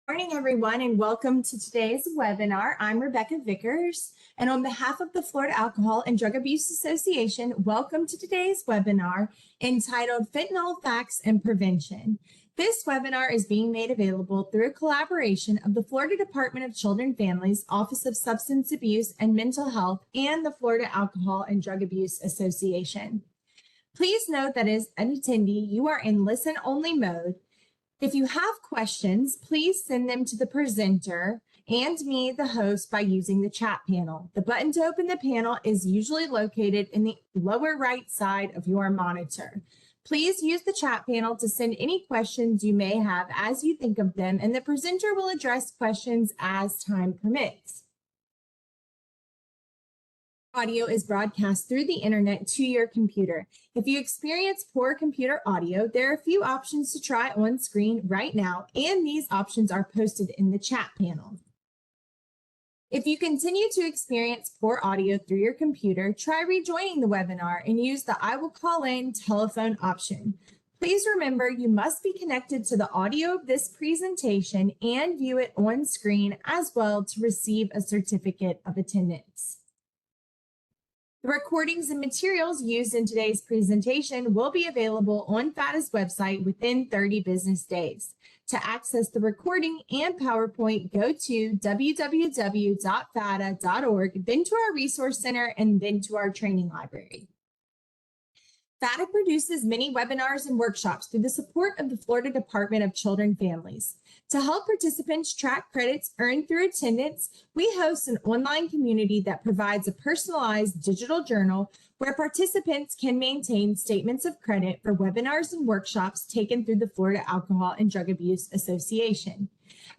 Morning, everyone, and welcome to today's webinar. I'm Rebecca Vickers, and on behalf of the Florida Alcohol and Drug Abuse Association, welcome to today's webinar entitled Fentanyl Facts and Prevention. This webinar is being made available through a collaboration of the Florida Department of Children and Families, Office of Substance Abuse and Mental Health, and the Florida Alcohol and Drug Abuse Association. Please note that as an attendee, you are in listen-only mode. If you have questions, please send them to the presenter and me, the host, by using the chat panel. The button to open the panel is usually located in the lower right side of your monitor. Please use the chat panel to send any questions you may have as you think of them, and the presenter will address questions as time permits. Audio is broadcast through the internet to your computer. If you experience poor computer audio, there are a few options to try on screen right now, and these options are posted in the chat panel. If you continue to experience poor audio through your computer, try rejoining the webinar and use the I will call in telephone option. Please remember you must be connected to the audio of this presentation and view it on screen as well to receive a certificate of attendance. The recordings and materials used in today's presentation will be available on FADA's website within 30 business days. To access the recording and PowerPoint, go to www.fada.org, then to our resource center, and then to our training library. FADA produces many webinars and workshops through the support of the Florida Department of Children and Families. To help participants track credits earned through attendance, we host an online community that provides a personalized digital journal where participants can maintain statements of credit for webinars and workshops taken through the Florida Alcohol and Drug Abuse Association.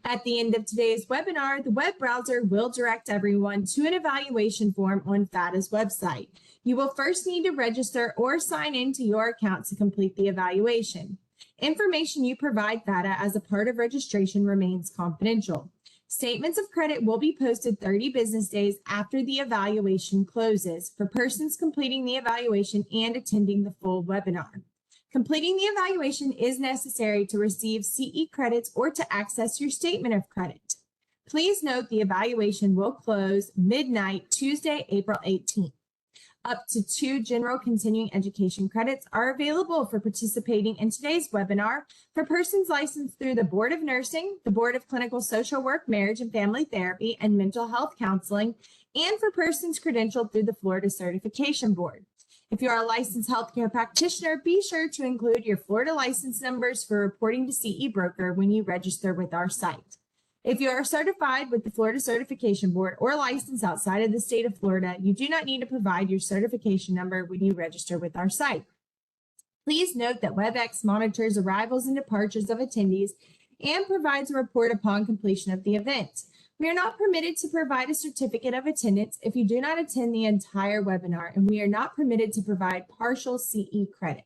At the end of today's webinar, the web browser will direct everyone to an evaluation form on FADA's website. You will first need to register or sign into your account to complete the evaluation. Information you provide FADA as a part of registration remains confidential. Statements of credit will be posted 30 business days after the evaluation closes for persons completing the evaluation and attending the full webinar. Completing the evaluation is necessary to receive CE credits or to access your statement of credit. Please note the evaluation will close midnight Tuesday, April 18th. Up to 2 general continuing education credits are available for participating in today's webinar for persons licensed through the Board of Nursing, the Board of Clinical Social Work, Marriage and Family Therapy, and Mental Health Counseling, and for persons credentialed through the Florida Certification Board. If you are a licensed healthcare practitioner, be sure to include your Florida license numbers for reporting to CE Broker when you register with our site. If you are certified with the Florida Certification Board or licensed outside of the state of Florida, you do not need to provide your certification number when you register with our site. Please note that WebEx monitors arrivals and departures of attendees and provides a report upon completion of the event. We are not permitted to provide a certificate of attendance if you do not attend the entire webinar, and we are not permitted to provide partial CE credit.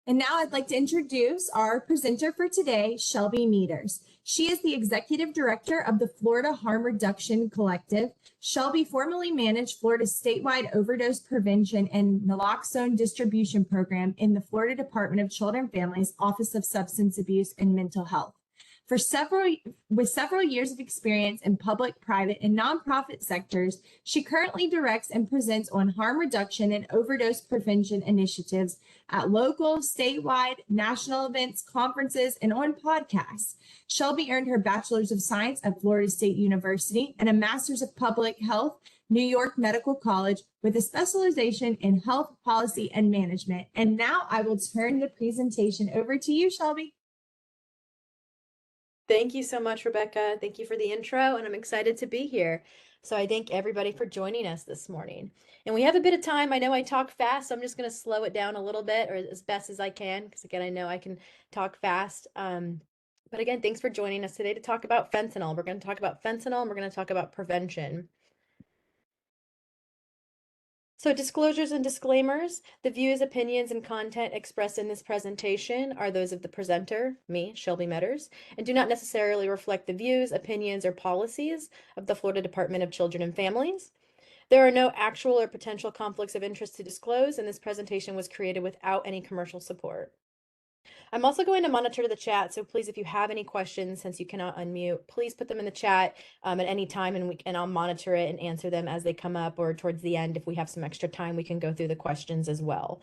And now I'd like to introduce our presenter for today, Shelby Meaders. She is the Executive Director of the Florida Harm Reduction Collective. Shelby formerly managed Florida's statewide overdose prevention and naloxone distribution program in the Florida Department of Children and Families, Office of Substance Abuse and Mental Health. With several years of experience in public, private, and nonprofit sectors, she currently directs and presents on harm reduction and overdose prevention initiatives at local, statewide, national events, conferences, and on podcasts. Shelby earned her Bachelor's of Science at Florida State University and a Master's of Public Health, New York Medical College, with a specialization in health policy and management. And now I will turn the presentation over to you, Shelby. Thank you so much, Rebecca. Thank you for the intro, and I'm excited to be here. So I thank everybody for joining us this morning. And we have a bit of time. I know I talk fast, so I'm just going to slow it down a little bit, or as best as I can, because again, I know I can talk fast. But again, thanks for joining us today to talk about fentanyl. We're going to talk about fentanyl, and we're going to talk about prevention. So disclosures and disclaimers. The views, opinions, and content expressed in this presentation are those of the presenter, me, Shelby Meaders, and do not necessarily reflect the views, opinions, or policies of the Florida Department of Children and Families. There are no actual or potential conflicts of interest to disclose, and this presentation was created without any commercial support. I'm also going to monitor the chat, so please, if you have any questions, since you cannot unmute, please put them in the chat at any time, and I'll monitor it and answer them as they come up, or towards the end, if we have some extra time, we can go through the questions as well.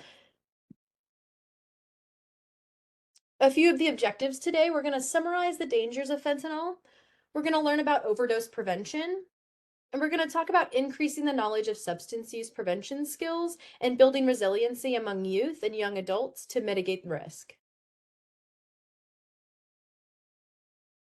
A few of the objectives today: we're going to summarize the dangers of fentanyl. We're going to learn about overdose prevention. And we're going to talk about increasing the knowledge of substance use prevention skills and building resiliency among youth and young adults to mitigate risk.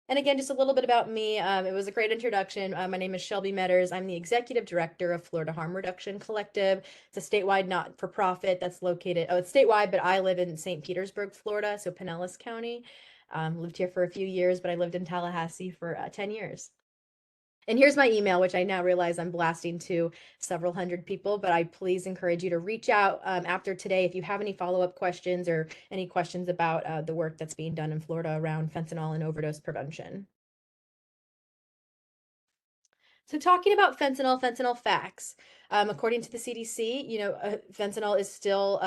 And again, just a little bit about me. It was a great introduction. My name is Shelby Meaders. I'm the executive director of Florida Harm Reduction Collective. It's a statewide not-for-profit that's located, it's statewide, but I live in St. Petersburg, Florida, so Pinellas County. Lived here for a few years, but I lived in Tallahassee for 10 years. And here's my email, which I now realize I'm blasting to several hundred people, but I please encourage you to reach out after today if you have any follow-up questions or any questions about the work that's being done in Florida around fentanyl and overdose prevention. So talking about fentanyl facts. According to the CDC, fentanyl is still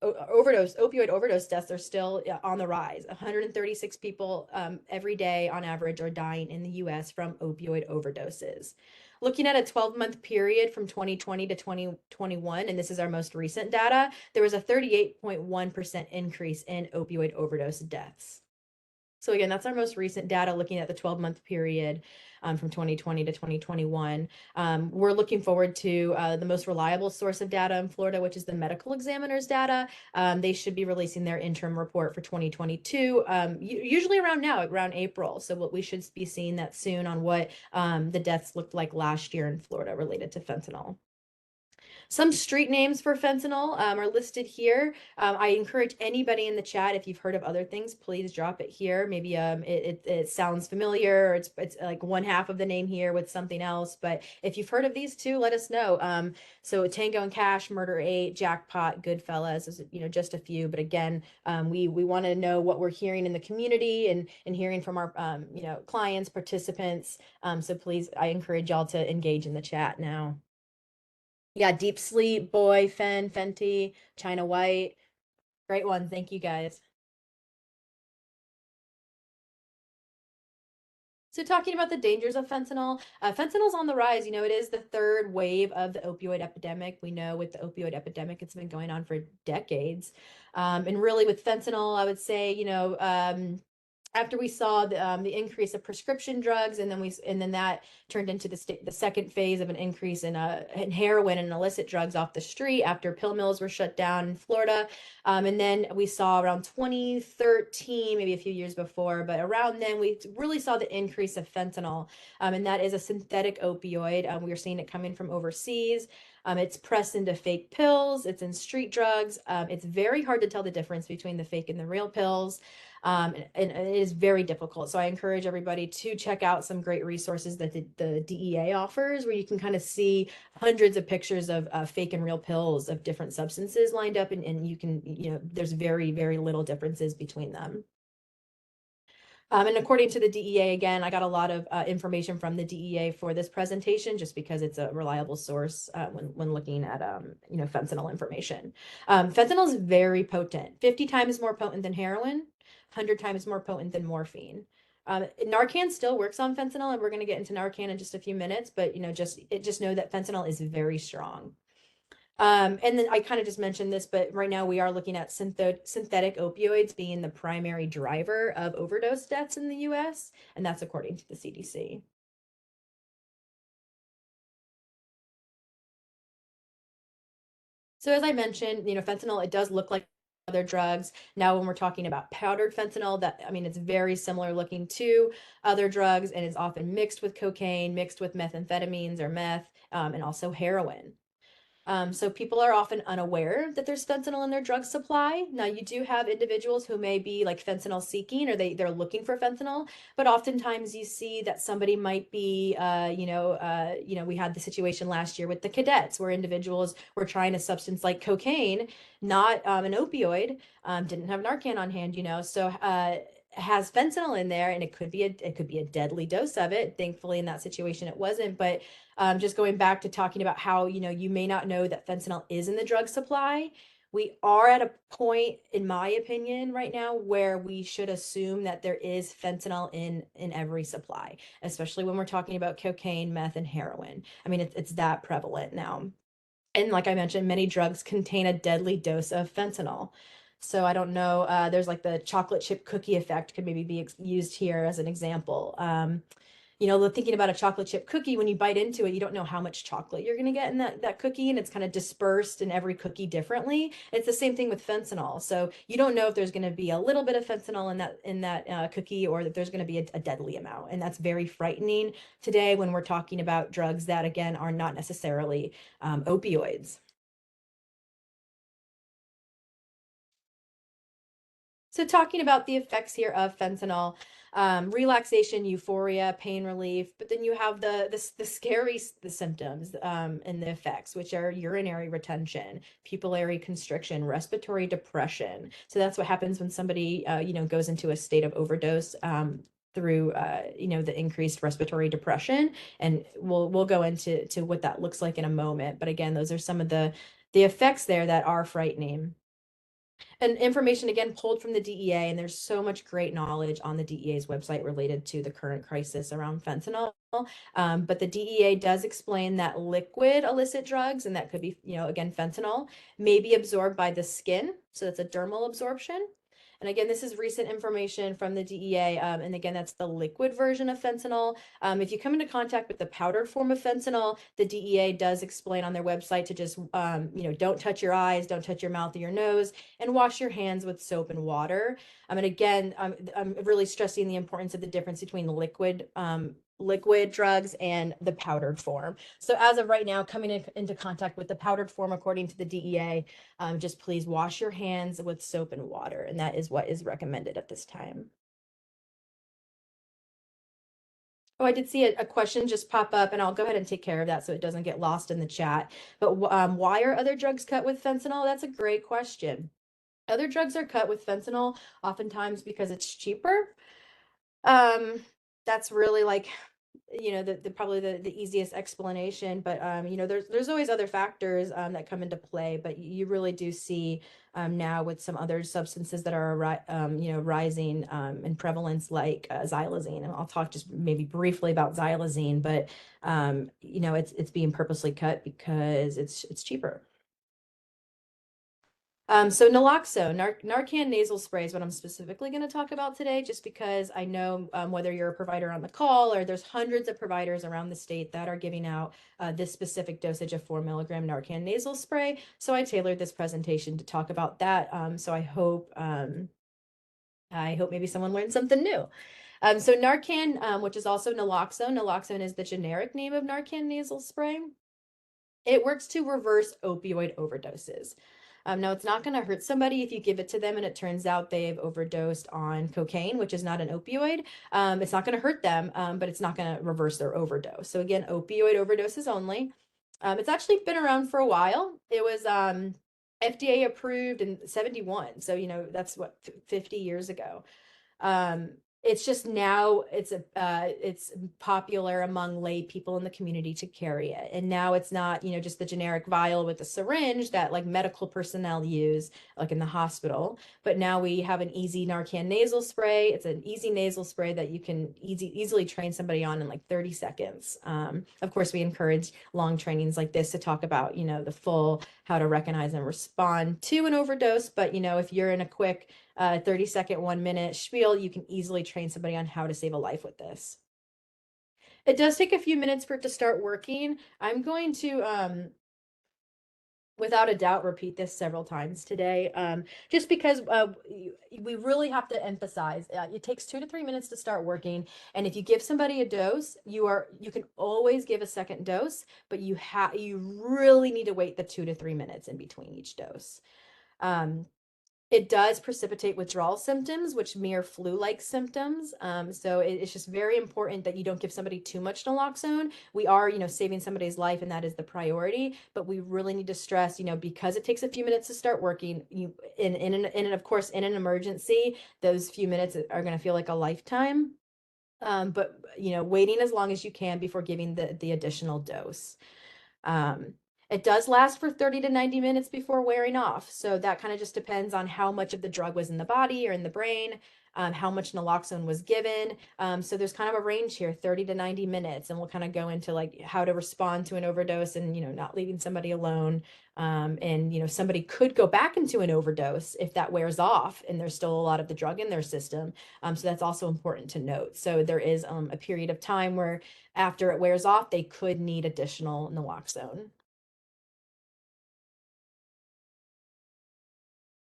opioid overdose deaths are still on the rise. 136 people every day on average are dying in the US from opioid overdoses. Looking at a 12-month period from 2020 to 2021, and this is our most recent data, there was a 38.1% increase in opioid overdose deaths. So again, that's our most recent data looking at the 12-month period from 2020 to 2021. We're looking forward to the most reliable source of data in Florida, which is the medical examiner's data. They should be releasing their interim report for 2022, usually around April. So we should be seeing that soon on what the deaths looked like last year in Florida related to fentanyl. Some street names for fentanyl are listed here. I encourage anybody in the chat, if you've heard of other things, please drop it here. Maybe it sounds familiar, or it's like one half of the name here with something else. But if you've heard of these two, let us know. So Tango and Cash, Murder 8, Jackpot, Goodfellas is just a few. But again, we want to know what we're hearing in the community and hearing from our clients, participants. So please, I encourage y'all to engage in the chat now. Yeah, Deep Sleep, Boy, Fenty, China White. Great one. Thank you, guys. So talking about the dangers of fentanyl, fentanyl's on the rise. It is the third wave of the opioid epidemic. We know with the opioid epidemic, it's been going on for decades. And really with fentanyl, I would say, after we saw the increase of prescription drugs, and then that turned into the second phase of an increase in heroin and illicit drugs off the street after pill mills were shut down in Florida. And then we saw around 2013, maybe a few years before, but around then we really saw the increase of fentanyl. And that is a synthetic opioid. We are seeing it coming from overseas. It's pressed into fake pills. It's in street drugs. It's very hard to tell the difference between the fake and the real pills. And it is very difficult. So I encourage everybody to check out some great resources that the DEA offers, where you can kind of see hundreds of pictures of fake and real pills of different substances lined up, and you can, there's very, very little differences between them. And according to the DEA, again, I got a lot of information from the DEA for this presentation, just because it's a reliable source when looking at fentanyl information. Fentanyl is very potent, 50 times more potent than heroin, 100 times more potent than morphine. Narcan still works on fentanyl, and we're going to get into Narcan in just a few minutes, but just know that fentanyl is very strong. And then I kind of just mentioned this, but right now we are looking at synthetic opioids being the primary driver of overdose deaths in the US, and that's according to the CDC. So as I mentioned, fentanyl, it does look like other drugs. Now, when we're talking about powdered fentanyl, it's very similar looking to other drugs, and it's often mixed with cocaine, mixed with methamphetamines or meth, and also heroin. So people are often unaware that there's fentanyl in their drug supply. Now, you do have individuals who may be like fentanyl seeking, or they're looking for fentanyl, but oftentimes you see that somebody might be, we had the situation last year with the cadets, where individuals were trying a substance like cocaine, not an opioid, didn't have Narcan on hand, so has fentanyl in there, and it could be a deadly dose of it. Thankfully, in that situation, it wasn't. But just going back to talking about how you may not know that fentanyl is in the drug supply. We are at a point, in my opinion, right now where we should assume that there is fentanyl in every supply, especially when we're talking about cocaine, meth, and heroin. I mean, it's that prevalent now. And like I mentioned, many drugs contain a deadly dose of fentanyl. So I don't know, there's like the chocolate chip cookie effect could maybe be used here as an example. Thinking about a chocolate chip cookie, when you bite into it, you don't know how much chocolate you're going to get in that cookie, and it's kind of dispersed in every cookie differently. It's the same thing with fentanyl. So you don't know if there's going to be a little bit of fentanyl in that cookie, or that there's going to be a deadly amount. And that's very frightening today when we're talking about drugs that, again, are not necessarily opioids. So talking about the effects here of fentanyl, relaxation, euphoria, pain relief, but then you have the scary the symptoms and the effects, which are urinary retention, pupillary constriction, respiratory depression. So that's what happens when somebody goes into a state of overdose. Through the increased respiratory depression, and we'll go into what that looks like in a moment. But again, those are some of the effects there that are frightening. And information again pulled from the DEA, and there's so much great knowledge on the DEA's website related to the current crisis around fentanyl. But the DEA does explain that liquid illicit drugs, and that could be, again, fentanyl, may be absorbed by the skin. So that's a dermal absorption. And again, this is recent information from the DEA. And again, that's the liquid version of fentanyl. If you come into contact with the powdered form of fentanyl, the DEA does explain on their website to just, don't touch your eyes, don't touch your mouth or your nose, and wash your hands with soap and water. And again, I'm really stressing the importance of the difference between liquid drugs and the powdered form. So as of right now, coming into contact with the powdered form, according to the DEA, just please wash your hands with soap and water. And that is what is recommended at this time. Oh, I did see a question just pop up, and I'll go ahead and take care of that so it doesn't get lost in the chat. But why are other drugs cut with fentanyl? That's a great question. Other drugs are cut with fentanyl oftentimes because it's cheaper. That's really like, the probably the easiest explanation, but there's always other factors that come into play, but you really do see now with some other substances that are rising in prevalence, like xylazine. And I'll talk just maybe briefly about xylazine, but it's being purposely cut because it's cheaper. So naloxone, Narcan nasal spray is what I'm specifically going to talk about today, just because I know whether you're a provider on the call, or there's hundreds of providers around the state that are giving out this specific dosage of 4 milligram Narcan nasal spray. So I tailored this presentation to talk about that. So I hope maybe someone learned something new. So Narcan, which is also naloxone is the generic name of Narcan nasal spray. It works to reverse opioid overdoses. Now, it's not going to hurt somebody if you give it to them and it turns out they've overdosed on cocaine, which is not an opioid. It's not going to hurt them, but it's not going to reverse their overdose. So again, opioid overdoses only. It's actually been around for a while. It was FDA approved in 71. So, that's what, 50 years ago. It's just now it's popular among lay people in the community to carry it. And now it's not, just the generic vial with the syringe that like medical personnel use, like in the hospital. But now we have an easy Narcan nasal spray. It's an easy nasal spray that you can easily train somebody on in like 30 seconds. Of course, we encourage long trainings like this to talk about, the full how to recognize and respond to an overdose. But, if you're in a quick 30-second, 1-minute spiel, you can easily train somebody on how to save a life with this. It does take a few minutes for it to start working. I'm going to, without a doubt, repeat this several times today, just because we really have to emphasize it takes 2 to 3 minutes to start working. And if you give somebody a dose, you can always give a second dose, but you really need to wait the 2 to 3 minutes in between each dose. It does precipitate withdrawal symptoms, which mirror flu-like symptoms. So it's just very important that you don't give somebody too much naloxone. We are, saving somebody's life, and that is the priority. But we really need to stress, because it takes a few minutes to start working, and of course, in an emergency, those few minutes are going to feel like a lifetime. But waiting as long as you can before giving the additional dose. It does last for 30 to 90 minutes before wearing off. So that kind of just depends on how much of the drug was in the body or in the brain, how much naloxone was given. So there's kind of a range here, 30 to 90 minutes. And we'll kind of go into like how to respond to an overdose and, not leaving somebody alone. And, somebody could go back into an overdose if that wears off and there's still a lot of the drug in their system. So that's also important to note. So there is a period of time where after it wears off, they could need additional naloxone.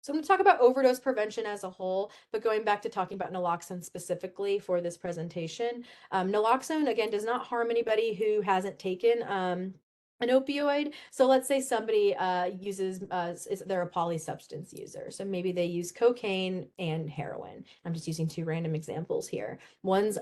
So I'm going to talk about overdose prevention as a whole, but going back to talking about naloxone specifically for this presentation, naloxone, again, does not harm anybody who hasn't taken an opioid. So let's say somebody they're a polysubstance user. So maybe they use cocaine and heroin. I'm just using two random examples here. One's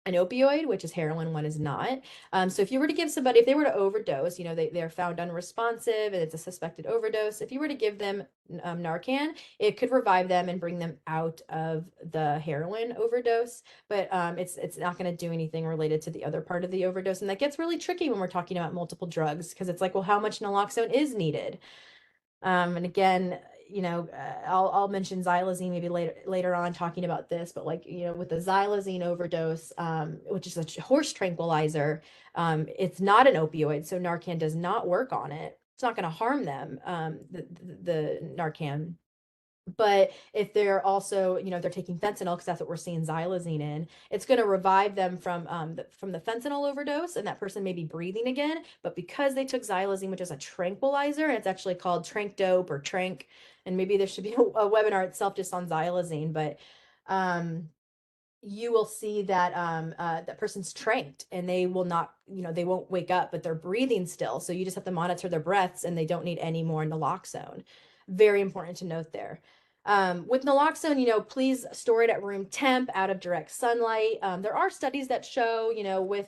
an opioid, which is heroin, one is not. So if you were to give somebody, if they were to overdose, they're found unresponsive and it's a suspected overdose. If you were to give them Narcan, it could revive them and bring them out of the heroin overdose, but it's not going to do anything related to the other part of the overdose. And that gets really tricky when we're talking about multiple drugs, because it's like, well, how much naloxone is needed? And again, I'll mention xylazine maybe later on talking about this, but like, with the xylazine overdose, which is a horse tranquilizer, it's not an opioid, so Narcan does not work on it. It's not going to harm them, the Narcan. But if they're also, they're taking fentanyl, because that's what we're seeing xylazine in, it's going to revive them from the fentanyl overdose, and that person may be breathing again. But because they took xylazine, which is a tranquilizer, and it's actually called trank dope or trank, and maybe there should be a webinar itself just on xylazine, but you will see that that person's tranked and they will not, they won't wake up, but they're breathing still. So you just have to monitor their breaths and they don't need any more naloxone. Very important to note there. With naloxone, please store it at room temp, out of direct sunlight. There are studies that show, with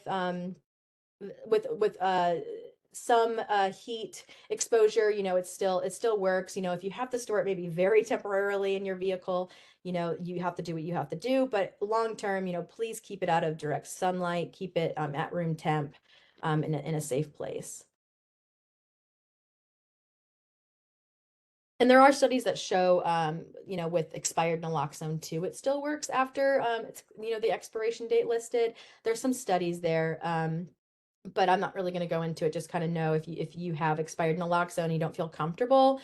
some heat exposure, it still works. If you have to store it maybe very temporarily in your vehicle, you have to do what you have to do. But long term, please keep it out of direct sunlight, keep it at room temp, in a safe place. And there are studies that show, with expired naloxone too, it still works after it's, the expiration date listed. There's some studies there, but I'm not really going to go into it. Just kind of know if you have expired naloxone and you don't feel comfortable,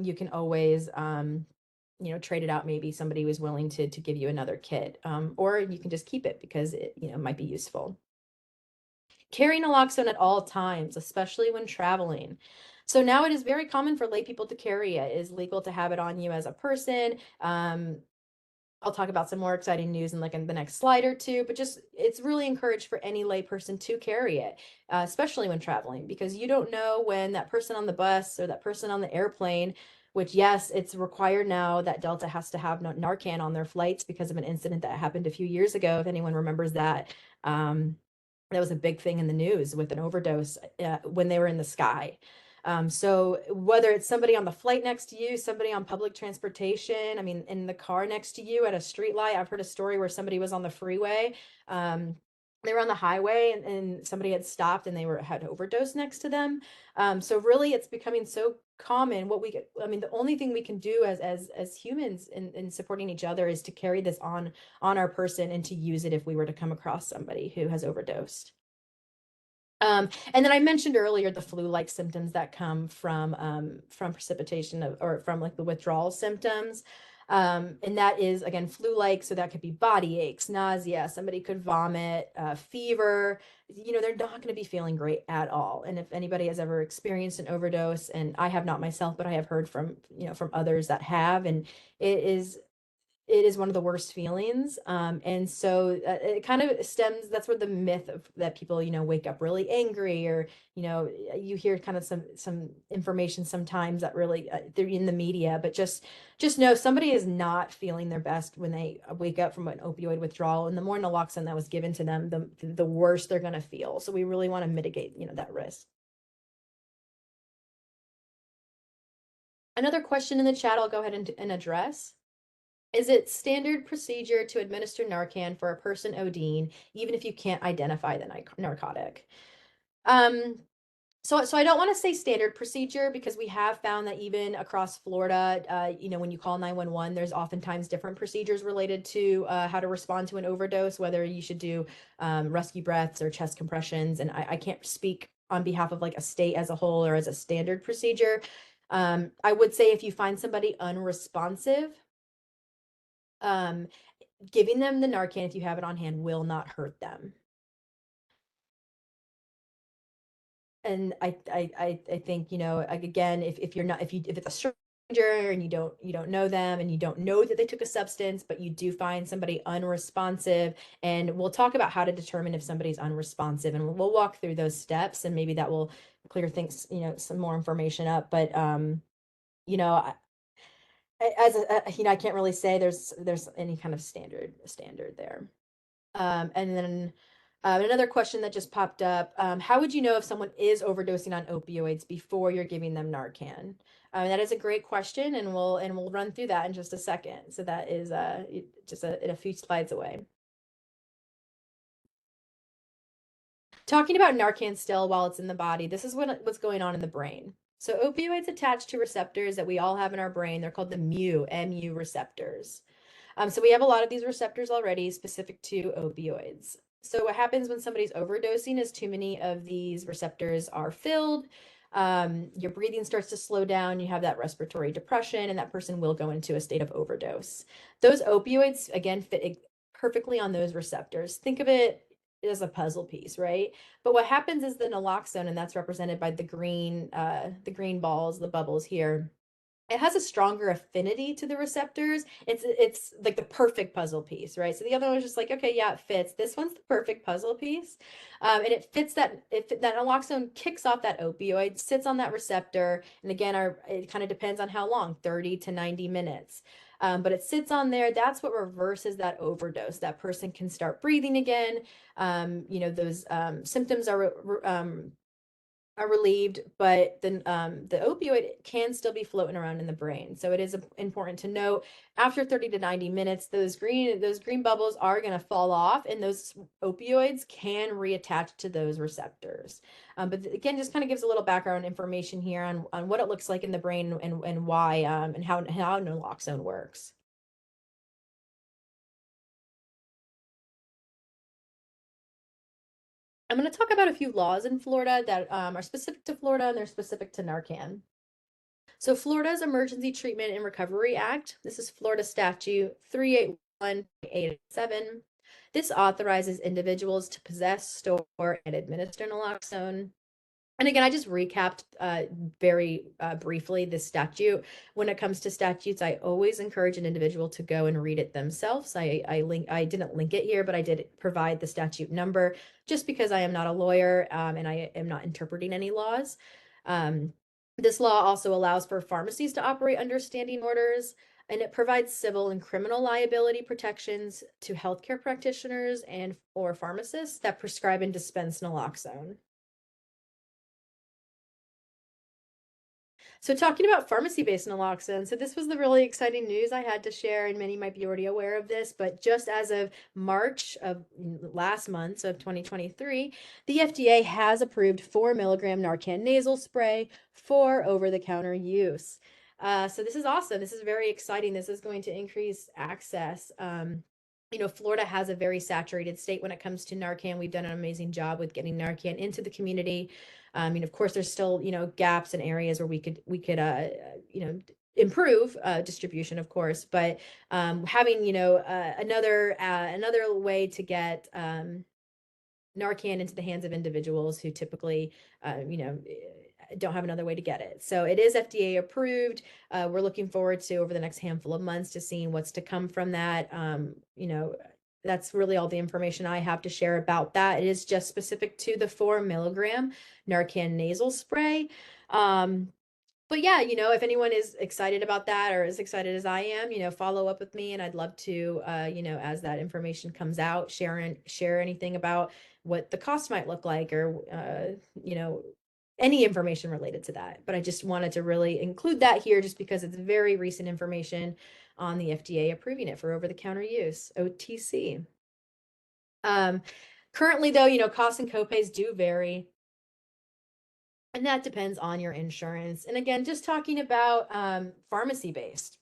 you can always trade it out. Maybe somebody was willing to give you another kit, or you can just keep it because it might be useful. Carry naloxone at all times, especially when traveling. So now it is very common for lay people to carry it. It is legal to have it on you as a person. I'll talk about some more exciting news in the next slide or two, but just it's really encouraged for any lay person to carry it, especially when traveling, because you don't know when that person on the bus or that person on the airplane, which yes, it's required now that Delta has to have Narcan on their flights because of an incident that happened a few years ago, if anyone remembers that. That was a big thing in the news with an overdose when they were in the sky. So whether it's somebody on the flight next to you, somebody on public transportation, I mean, in the car next to you at a street light, I've heard a story where somebody was on the freeway. They were on the highway and somebody had stopped and had overdose next to them. So really it's becoming so common. The only thing we can do as humans in supporting each other is to carry this on our person and to use it if we were to come across somebody who has overdosed. And then I mentioned earlier the flu-like symptoms that come from precipitation or from like the withdrawal symptoms. And that is, again, flu-like. So that could be body aches, nausea, somebody could vomit, fever. They're not going to be feeling great at all. And if anybody has ever experienced an overdose, and I have not myself, but I have heard from others that have, and it is one of the worst feelings. And so it kind of stems, that's where the myth of that people, wake up really angry, or, you hear kind of some information sometimes that really they're in the media, but just know somebody is not feeling their best when they wake up from an opioid withdrawal, and the more naloxone that was given to them, the worse they're going to feel. So we really want to mitigate, that risk. Another question in the chat I'll go ahead and address. Is it standard procedure to administer Narcan for a person ODing, even if you can't identify the narcotic? So I don't want to say standard procedure because we have found that even across Florida, when you call 911, there's oftentimes different procedures related to how to respond to an overdose, whether you should do rescue breaths or chest compressions. And I can't speak on behalf of like a state as a whole or as a standard procedure. I would say if you find somebody unresponsive, um, giving them the Narcan, if you have it on hand, will not hurt them. And I think, like, again, if you're not, if it's a stranger and you don't know them and you don't know that they took a substance, but you do find somebody unresponsive, and we'll talk about how to determine if somebody's unresponsive, and we'll walk through those steps, and maybe that will clear things, some more information up. But you know, as I can't really say there's any kind of standard there. And then another question that just popped up, how would you know if someone is overdosing on opioids before you're giving them Narcan? That is a great question, and we'll run through that in just a second. So that is just a few slides away. Talking about Narcan still while it's in the body, this is what's going on in the brain. So opioids attach to receptors that we all have in our brain. They're called the mu receptors. So we have a lot of these receptors already specific to opioids. So what happens when somebody's overdosing is too many of these receptors are filled. Your breathing starts to slow down. You have that respiratory depression, and that person will go into a state of overdose. Those opioids, again, fit perfectly on those receptors. Think of it as a puzzle piece, right? But what happens is the naloxone, and that's represented by the green balls, the bubbles here, it has a stronger affinity to the receptors. It's like the perfect puzzle piece, right? So the other one was just like, okay, yeah, it fits. This one's the perfect puzzle piece, and it fits that. That naloxone kicks off that opioid, sits on that receptor, and again, it kind of depends on how long, 30 to 90 minutes. But it sits on there. That's what reverses that overdose. That person can start breathing again. Those symptoms are relieved, but then the opioid can still be floating around in the brain. So it is important to note after 30 to 90 minutes, those green bubbles are going to fall off, and those opioids can reattach to those receptors. But again, just kind of gives a little background information here on what it looks like in the brain, and why, and how naloxone works. I'm going to talk about a few laws in Florida that are specific to Florida, and they're specific to Narcan. So Florida's Emergency Treatment and Recovery Act, this is Florida Statute 381.87. This authorizes individuals to possess, store, and administer naloxone. And again, I just recapped very briefly this statute. When it comes to statutes, I always encourage an individual to go and read it themselves. I didn't link it here, but I did provide the statute number just because I am not a lawyer, and I am not interpreting any laws. This law also allows for pharmacies to operate under standing orders, and it provides civil and criminal liability protections to healthcare practitioners and or pharmacists that prescribe and dispense naloxone. So talking about pharmacy-based naloxone, so this was the really exciting news I had to share, and many might be already aware of this, but just as of March of last month, so of 2023, the FDA has approved 4 milligram Narcan nasal spray for over-the-counter use. So this is awesome. This is very exciting. This is going to increase access. Florida has a very saturated state when it comes to Narcan. We've done an amazing job with getting Narcan into the community. Of course, there's still, gaps in areas where we could improve distribution, of course, but having, another way to get Narcan into the hands of individuals who typically, don't have another way to get it. So it is FDA approved. We're looking forward to, over the next handful of months, to seeing what's to come from that. That's really all the information I have to share about that. It is just specific to the 4 milligram Narcan nasal spray. But yeah, if anyone is excited about that or as excited as I am, follow up with me, and I'd love to, as that information comes out, share anything about what the cost might look like, or, any information related to that. But I just wanted to really include that here just because it's very recent information on the FDA approving it for over-the-counter use, OTC. Currently though, costs and copays do vary. And that depends on your insurance. And again, just talking about pharmacy based.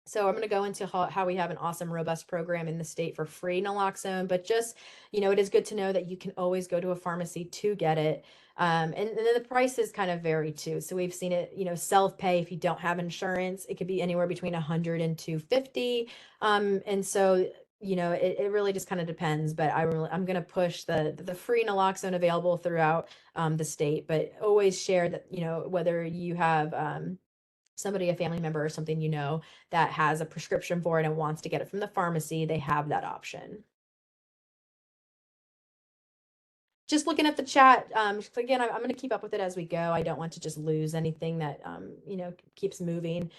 So I'm going to go into how we have an awesome, robust program in the state for free naloxone, but just, it is good to know that you can always go to a pharmacy to get it. And then the prices kind of vary too. So we've seen it, self-pay if you don't have insurance, it could be anywhere between 100 and 250. And so, it really just kind of depends, but I'm going to push the free naloxone available throughout the state, but always share that, whether you have, somebody, a family member or something, that has a prescription for it and wants to get it from the pharmacy, they have that option. Just looking at the chat, again, I'm going to keep up with it as we go. I don't want to just lose anything that, keeps moving.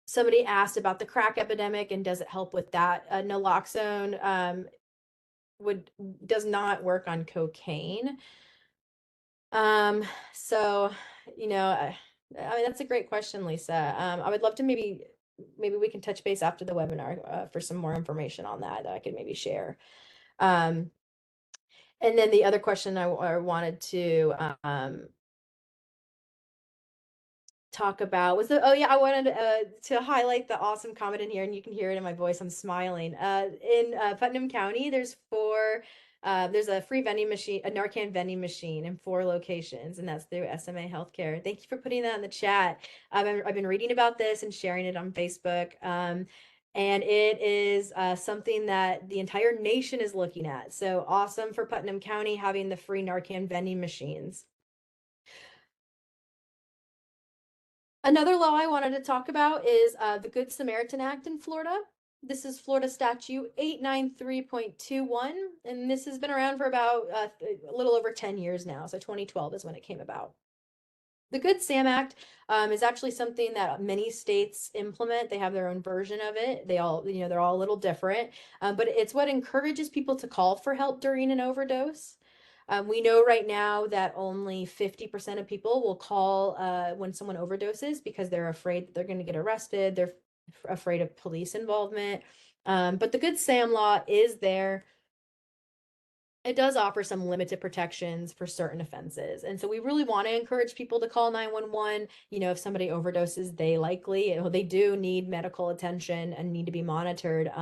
Somebody asked about the crack epidemic and does it help with that? Naloxone does not work on cocaine. So, I mean, that's a great question, Lisa. I would love to maybe we can touch base after the webinar for some more information on that I could maybe share. And then the other question I wanted to talk about was I wanted to highlight the awesome comment in here, and you can hear it in my voice. I'm smiling. In Putnam County, there's a free vending machine, a Narcan vending machine in 4 locations, and that's through SMA Healthcare. Thank you for putting that in the chat. I've been reading about this and sharing it on Facebook. And it is something that the entire nation is looking at. So awesome for Putnam County having the free Narcan vending machines. Another law I wanted to talk about is the Good Samaritan Act in Florida. This is Florida Statute 893.21, and this has been around for about a little over 10 years now. So 2012 is when it came about. The Good Sam Act is actually something that many states implement. They have their own version of it. They're all a little different, but it's what encourages people to call for help during an overdose. We know right now that only 50% of people will call when someone overdoses because they're afraid that they're going to get arrested. They're afraid of police involvement. But the Good Sam law is there. It does offer some limited protections for certain offenses. And so we really want to encourage people to call 911. If somebody overdoses, they do need medical attention and need to be monitored.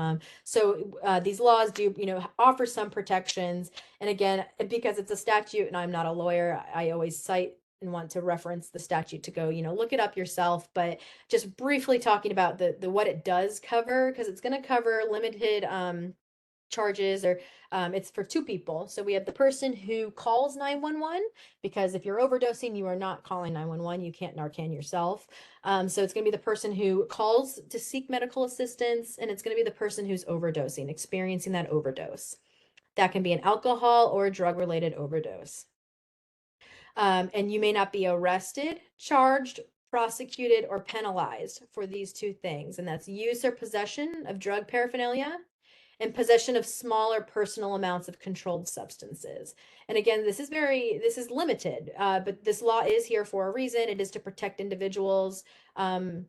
So these laws do, offer some protections. And again, because it's a statute and I'm not a lawyer, I always cite and want to reference the statute to go, look it up yourself. But just briefly talking about the what it does cover, because it's going to cover limited charges, or it's for 2 people. So we have the person who calls 911, because if you're overdosing, you are not calling 911. You can't Narcan yourself. So it's going to be the person who calls to seek medical assistance, and it's going to be the person who's overdosing, experiencing that overdose. That can be an alcohol or a drug-related overdose. And you may not be arrested, charged, prosecuted, or penalized for these 2 things, and that's use or possession of drug paraphernalia and possession of smaller personal amounts of controlled substances. And again, this is limited, but this law is here for a reason. It is to protect individuals. And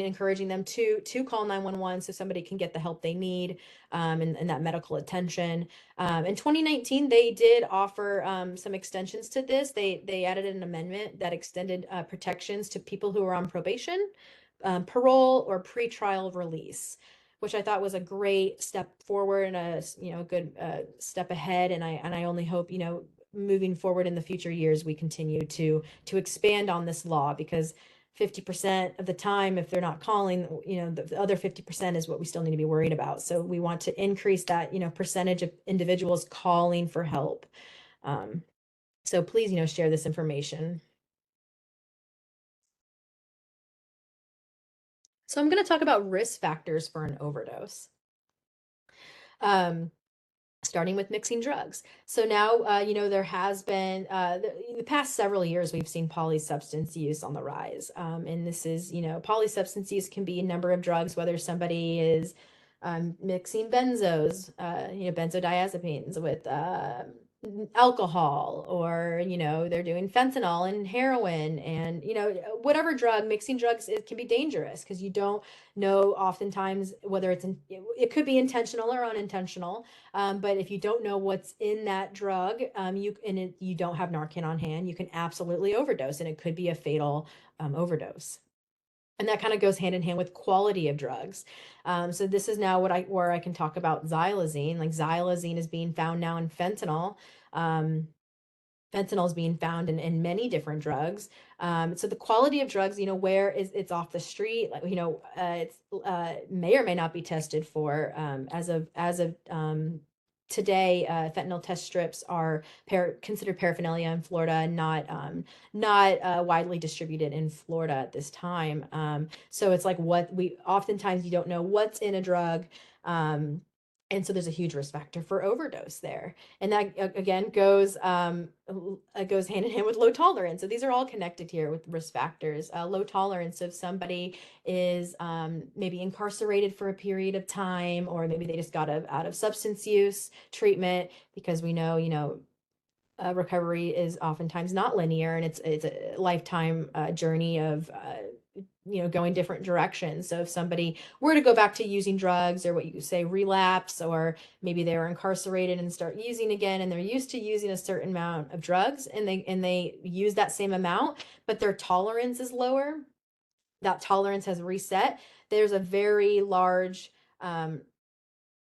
encouraging them to call 911 so somebody can get the help they need, and that medical attention. In 2019, they did offer some extensions to this. They added an amendment that extended protections to people who are on probation, parole, or pretrial release, which I thought was a great step forward and a good step ahead. And I only hope, moving forward in the future years, we continue to expand on this law, because 50% of the time, if they're not calling, the other 50% is what we still need to be worried about. So we want to increase that, percentage of individuals calling for help. So please, share this information. So I'm going to talk about risk factors for an overdose. Starting with mixing drugs. So now, there has been, the past several years, we've seen polysubstance use on the rise. And this is, polysubstance use can be a number of drugs, whether somebody is mixing benzos, benzodiazepines with alcohol, or they're doing fentanyl and heroin, and whatever drug. Mixing drugs, it can be dangerous because you don't know oftentimes whether it could be intentional or unintentional. But if you don't know what's in that drug, you don't have Narcan on hand, you can absolutely overdose, and it could be a fatal overdose. And that kind of goes hand in hand with quality of drugs. So this is now where I can talk about xylazine. Like, xylazine is being found now in fentanyl. Um, Fentanyl is being found in many different drugs. So the quality of drugs, where it's off the street, like, it's may or may not be tested for. As of today, fentanyl test strips are considered paraphernalia in Florida, not widely distributed in Florida at this time. So it's like, oftentimes you don't know what's in a drug. And so there's a huge risk factor for overdose there. And that again goes goes hand in hand with low tolerance. So these are all connected here with risk factors. Low tolerance. So if somebody is maybe incarcerated for a period of time, or maybe they just got out of substance use treatment, because we know, recovery is oftentimes not linear, and it's a lifetime journey of going different directions. So if somebody were to go back to using drugs, or what you say relapse, or maybe they were incarcerated and start using again, and they're used to using a certain amount of drugs, and they use that same amount, but their tolerance is lower, that tolerance has reset, there's a very large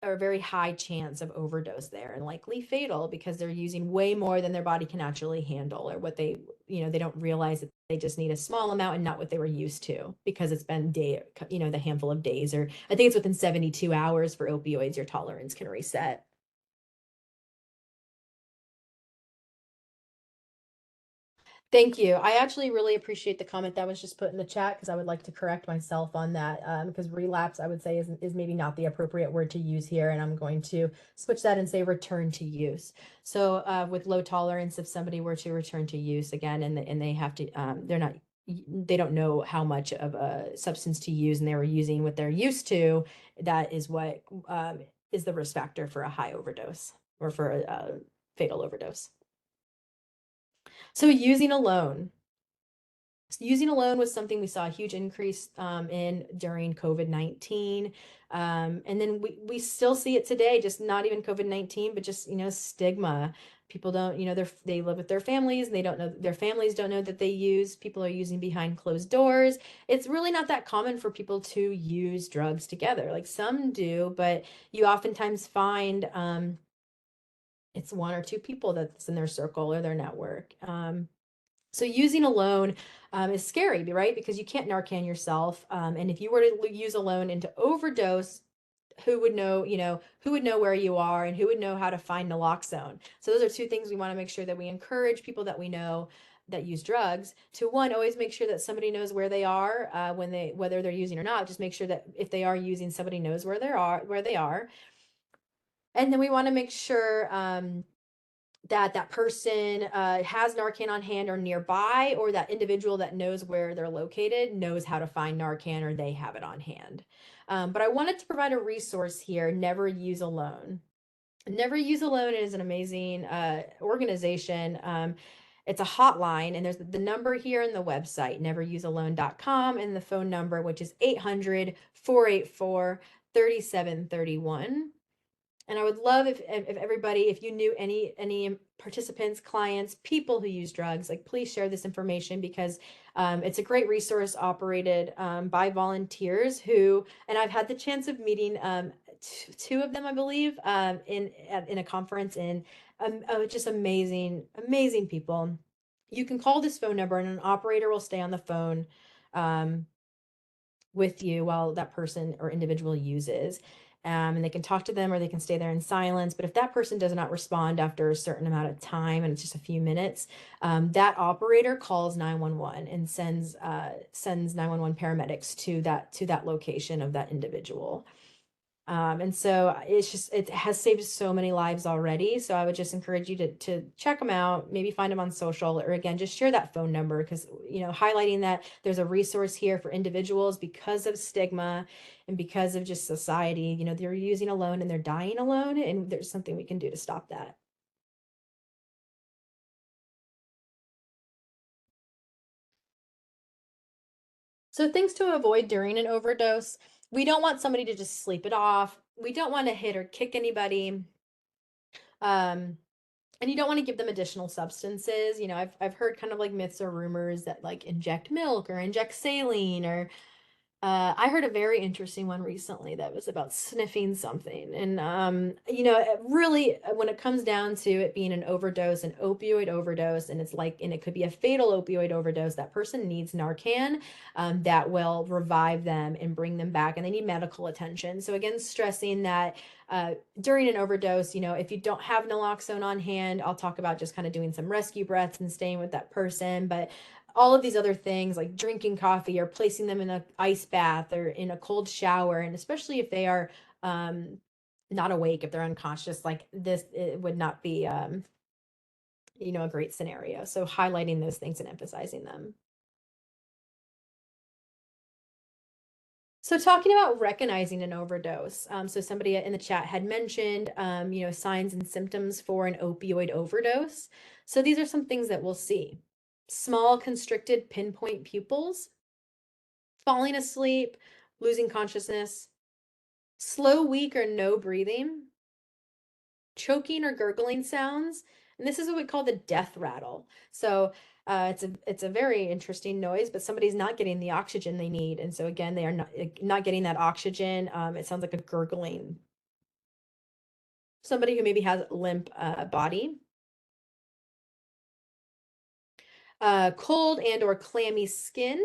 or a very high chance of overdose there, and likely fatal, because they're using way more than their body can actually handle, or what they don't realize that they just need a small amount and not what they were used to, because it's been the handful of days, or I think it's within 72 hours for opioids, your tolerance can reset. Thank you. I actually really appreciate the comment that was just put in the chat, because I would like to correct myself on that, because relapse, I would say, is maybe not the appropriate word to use here, and I'm going to switch that and say return to use. So with low tolerance, if somebody were to return to use again, and they have to, they don't know how much of a substance to use, and they were using what they're used to, that is what is the risk factor for a high overdose, or for a fatal overdose. So using alone was something we saw a huge increase in during COVID-19. And then we still see it today, just not even COVID-19, but just, stigma. People don't, they live with their families, and they don't know, their families don't know that they use, people are using behind closed doors. It's really not that common for people to use drugs together. Like, some do, but you oftentimes find it's one or two people that's in their circle or their network. So using alone is scary, right? Because you can't Narcan yourself. And if you were to use alone into overdose, who would know, who would know where you are, and who would know how to find naloxone? So those are two things we want to make sure that we encourage people that we know that use drugs to. One, always make sure that somebody knows where they are whether they're using or not. Just make sure that if they are using, somebody knows where they are. And then we want to make sure that person has Narcan on hand or nearby, or that individual that knows where they're located knows how to find Narcan, or they have it on hand. But I wanted to provide a resource here, Never Use Alone. Never Use Alone is an amazing organization. It's a hotline, and there's the number here in the website, neverusealone.com, and the phone number, which is 800-484-3731. And I would love if everybody, if you knew any participants, clients, people who use drugs, like, please share this information, because it's a great resource operated by volunteers and I've had the chance of meeting two of them, I believe, in a conference, and just amazing people. You can call this phone number, and an operator will stay on the phone with you while that person or individual uses. And they can talk to them, or they can stay there in silence. But if that person does not respond after a certain amount of time, and it's just a few minutes, that operator calls 911 and sends 911 paramedics to that location of that individual. And so it has saved so many lives already. So I would just encourage you to check them out, maybe find them on social, or again, just share that phone number, because, highlighting that there's a resource here for individuals, because of stigma and because of just society, they're using alone and they're dying alone, and there's something we can do to stop that. So things to avoid during an overdose. We don't want somebody to just sleep it off. We don't want to hit or kick anybody. Um, and you don't want to give them additional substances. I've heard kind of like myths or rumors that like inject milk or inject saline or I heard a very interesting one recently that was about sniffing something. And, really, when it comes down to it being an overdose, an opioid overdose, and it could be a fatal opioid overdose, that person needs Narcan that will revive them and bring them back, and they need medical attention. So, again, stressing that during an overdose, if you don't have naloxone on hand, I'll talk about just kind of doing some rescue breaths and staying with that person. But all of these other things like drinking coffee or placing them in an ice bath or in a cold shower, and especially if they are um, not awake, if they're unconscious, like this, it would not be a great scenario. So highlighting those things and emphasizing them. So talking about recognizing an overdose. So somebody in the chat had mentioned, signs and symptoms for an opioid overdose. So these are some things that we'll see. Small constricted pinpoint pupils, falling asleep, losing consciousness, slow, weak, or no breathing, choking or gurgling sounds. And this is what we call the death rattle. So it's a very interesting noise, but somebody's not getting the oxygen they need. And so again, they are not getting that oxygen. It sounds like a gurgling. Somebody who maybe has limp body, cold and or clammy skin,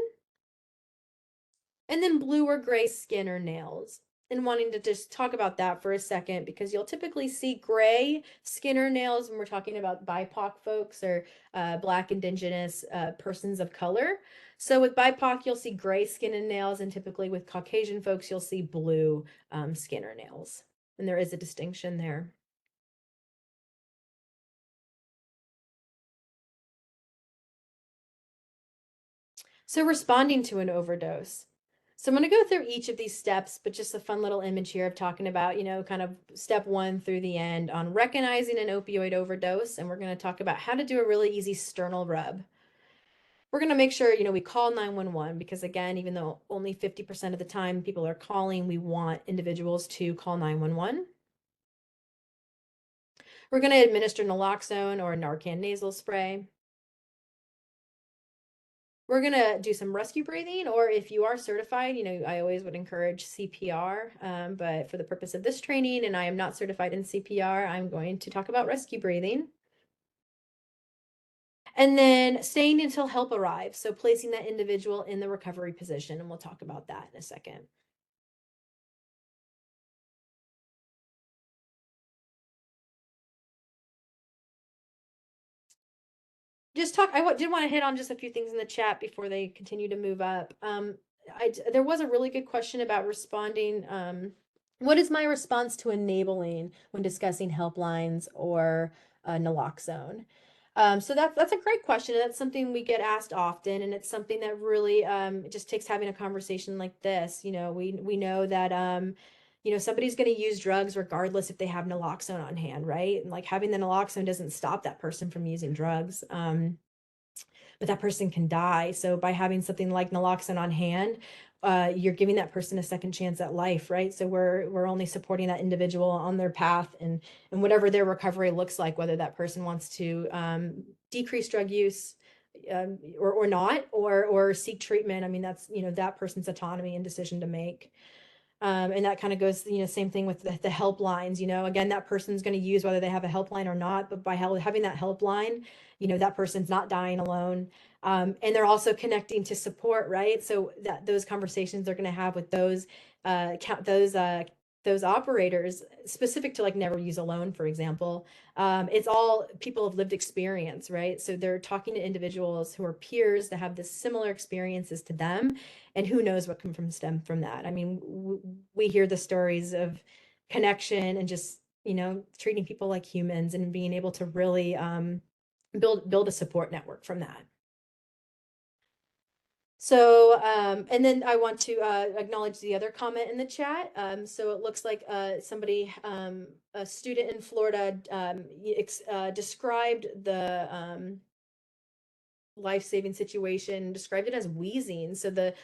and then blue or gray skin or nails. And wanting to just talk about that for a second, because you'll typically see gray skin or nails when we're talking about BIPOC folks or Black, Indigenous persons of color. So with BIPOC, you'll see gray skin and nails, and typically with Caucasian folks, you'll see blue skin or nails. And there is a distinction there. So responding to an overdose. So I'm going to go through each of these steps, but just a fun little image here of talking about, kind of step 1 through the end on recognizing an opioid overdose. And we're going to talk about how to do a really easy sternal rub. We're going to make sure, we call 911 because again, even though only 50% of the time people are calling, we want individuals to call 911. We're going to administer naloxone or Narcan nasal spray. We're going to do some rescue breathing, or if you are certified, I always would encourage CPR. But for the purpose of this training, and I am not certified in CPR, I'm going to talk about rescue breathing. And then staying until help arrives. So placing that individual in the recovery position, and we'll talk about that in a second. I did want to hit on just a few things in the chat before they continue to move up. There was a really good question about responding. What is my response to enabling when discussing helplines or naloxone? So that's a great question, and that's something we get asked often, and it's something that really it just takes having a conversation like this. We know that somebody's going to use drugs regardless if they have naloxone on hand, right? And like having the naloxone doesn't stop that person from using drugs. But that person can die. So by having something like naloxone on hand, you're giving that person a second chance at life, right? So we're only supporting that individual on their path and whatever their recovery looks like, whether that person wants to decrease drug use or not, or seek treatment. I mean, that's that person's autonomy and decision to make. And that kind of goes, same thing with the helplines, again, that person's going to use whether they have a helpline or not, but by having that helpline, that person's not dying alone. And they're also connecting to support, right? So that those conversations they're going to have with those operators specific to like never use alone, for example. It's all people of lived experience, right? So they're talking to individuals who are peers that have this similar experiences to them, and who knows what can stem from that. I mean, we hear the stories of connection and just treating people like humans and being able to really build a support network from that. So, and then I want to acknowledge the other comment in the chat. So it looks like somebody, a student in Florida, described life-saving situation, described it as wheezing. So the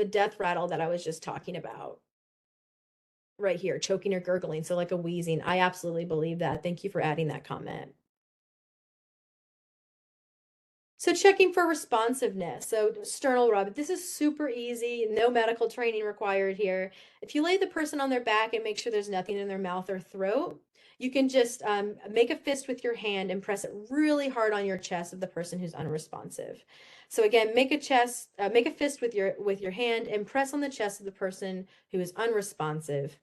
death rattle that I was just talking about right here, choking or gurgling, so like a wheezing. I absolutely believe that. Thank you for adding that comment. So checking for responsiveness. So sternal rub. This is super easy. No medical training required here. If you lay the person on their back and make sure there's nothing in their mouth or throat, you can just make a fist with your hand and press it really hard on your chest of the person who's unresponsive. So again, make a fist with your hand and press on the chest of the person who is unresponsive.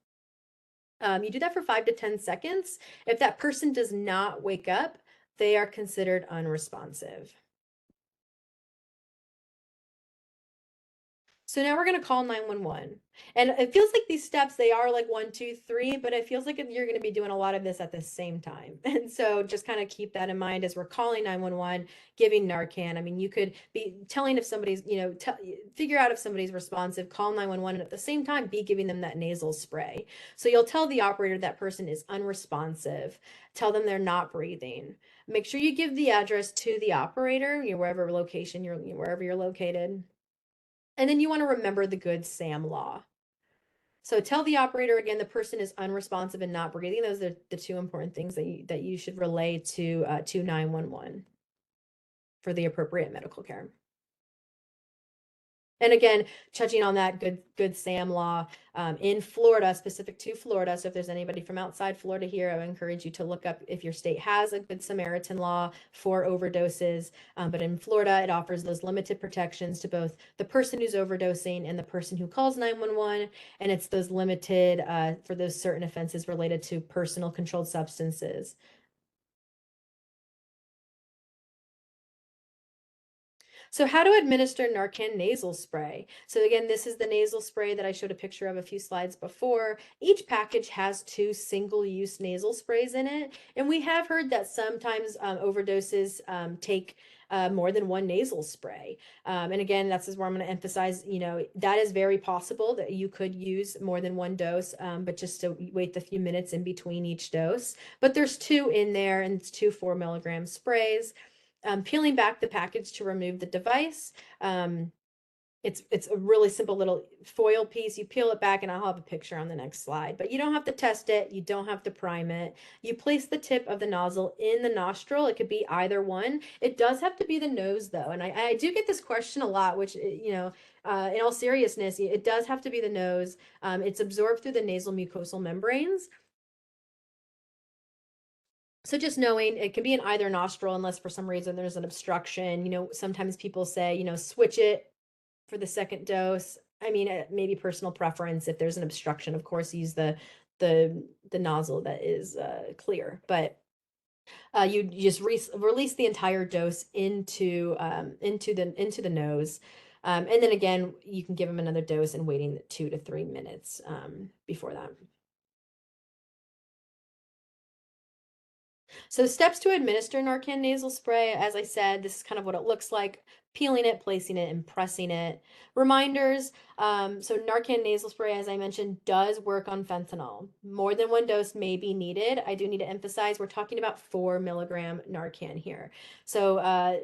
You do that for 5 to 10 seconds. If that person does not wake up, they are considered unresponsive. So now we're going to call 911. And it feels like these steps, they are like 1, 2, 3, but it feels like you're going to be doing a lot of this at the same time. And so just kind of keep that in mind as we're calling 911, giving Narcan. I mean, you could be telling if somebody's, figure out if somebody's responsive, call 911, and at the same time, be giving them that nasal spray. So you'll tell the operator that person is unresponsive, tell them they're not breathing. Make sure you give the address to the operator, wherever location wherever you're located. And then you want to remember the good SAM law. So tell the operator again, the person is unresponsive and not breathing. Those are the 2 important things that you should relay to 911 for the appropriate medical care. And again, touching on that good SAM law in Florida, specific to Florida. So if there's anybody from outside Florida here, I would encourage you to look up if your state has a Good Samaritan law for overdoses. But in Florida, it offers those limited protections to both the person who's overdosing and the person who calls 911. And it's those limited for those certain offenses related to personal controlled substances. So how to administer Narcan nasal spray. So again, this is the nasal spray that I showed a picture of a few slides before. Each package has 2 single-use nasal sprays in it. And we have heard that sometimes overdoses take more than 1 nasal spray. And again, that's where I'm going to emphasize, that is very possible that you could use more than 1 dose, but just to wait the few minutes in between each dose. But there's 2 in there, and it's 2 4-milligram sprays. Peeling back the package to remove the device. It's a really simple little foil piece. You peel it back, and I'll have a picture on the next slide, but you don't have to test it. You don't have to prime it. You place the tip of the nozzle in the nostril. It could be either one. It does have to be the nose though. And I do get this question a lot, which, in all seriousness, it does have to be the nose. It's absorbed through the nasal mucosal membranes. So just knowing it can be in either nostril unless for some reason there's an obstruction. Sometimes people say, switch it for the second dose. I mean, maybe personal preference. If there's an obstruction, of course, use the nozzle that is clear. But you just release the entire dose into the nose. And then again, you can give them another dose and waiting 2 to 3 minutes before that. So steps to administer Narcan nasal spray, as I said, this is kind of what it looks like: peeling it, placing it, and pressing it. Reminders, so Narcan nasal spray, as I mentioned, does work on fentanyl. More than 1 dose may be needed. I do need to emphasize we're talking about 4-milligram Narcan here. So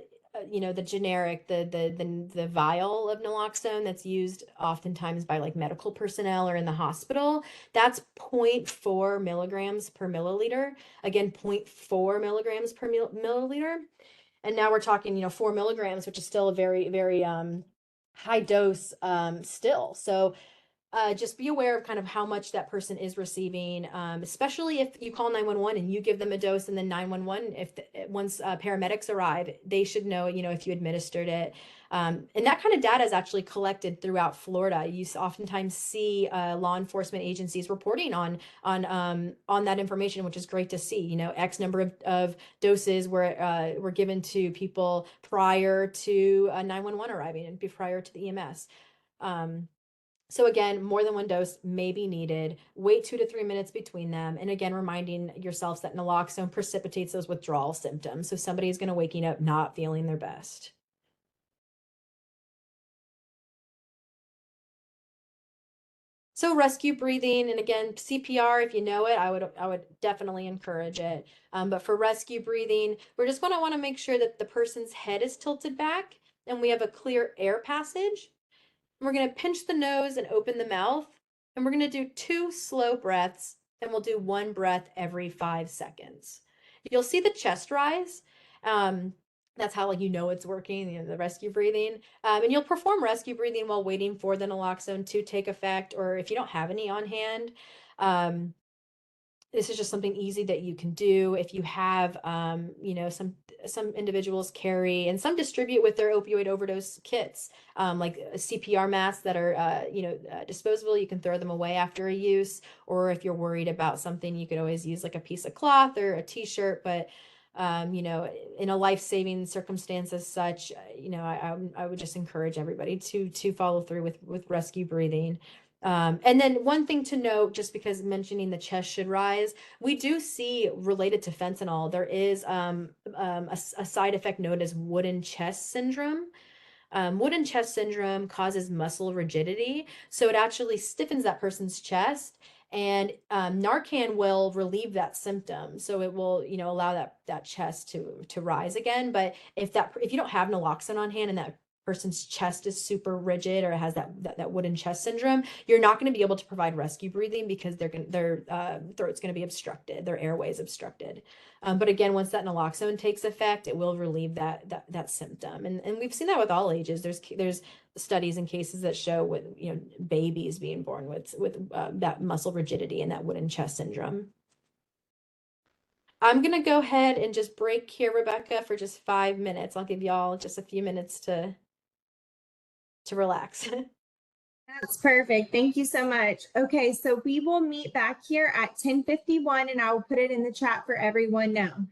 the generic, the vial of naloxone that's used oftentimes by like medical personnel or in the hospital, that's 0.4 milligrams per milliliter. Again, 0.4 milligrams per milliliter. And now we're talking, 4 milligrams, which is still a very, very high dose still. So just be aware of kind of how much that person is receiving, especially if you call 911 and you give them a dose, and then 911, once paramedics arrive, they should know, if you administered it. And that kind of data is actually collected throughout Florida. You oftentimes see law enforcement agencies reporting on that information, which is great to see. X number of doses were given to people prior to 911 arriving and prior to the EMS. So again, more than 1 dose may be needed. Wait 2 to 3 minutes between them. And again, reminding yourselves that naloxone precipitates those withdrawal symptoms. So somebody is going to waking up not feeling their best. So rescue breathing, and again, CPR, if you know it, I would definitely encourage it. But for rescue breathing, we're just going to want to make sure that the person's head is tilted back and we have a clear air passage. We're going to pinch the nose and open the mouth, and we're going to do 2 slow breaths, and we'll do 1 breath every 5 seconds. You'll see the chest rise. That's how like you know it's working, the rescue breathing. And you'll perform rescue breathing while waiting for the naloxone to take effect, or if you don't have any on hand. This is just something easy that you can do if you have, some individuals carry and some distribute with their opioid overdose kits, like CPR masks that are, disposable. You can throw them away after a use, or if you're worried about something, you could always use like a piece of cloth or a t-shirt. But in a life-saving circumstance as such, I would just encourage everybody to follow through with rescue breathing. And then one thing to note, just because mentioning the chest should rise, we do see related to fentanyl, there is a side effect known as wooden chest syndrome. Wooden chest syndrome causes muscle rigidity, so it actually stiffens that person's chest, and Narcan will relieve that symptom. So it will, allow that chest to rise again. But if you don't have naloxone on hand and that person's chest is super rigid or has that wooden chest syndrome, you're not going to be able to provide rescue breathing because their throat's going to be obstructed, their airways obstructed. But again, once that naloxone takes effect, it will relieve that symptom. And we've seen that with all ages. There's studies and cases that show with babies being born with that muscle rigidity and that wooden chest syndrome. I'm gonna go ahead and just break here, Rebecca, for just 5 minutes. I'll give y'all just a few minutes to relax. That's perfect. Thank you so much. Okay, so we will meet back here at 10:51 and I will put it in the chat for everyone now.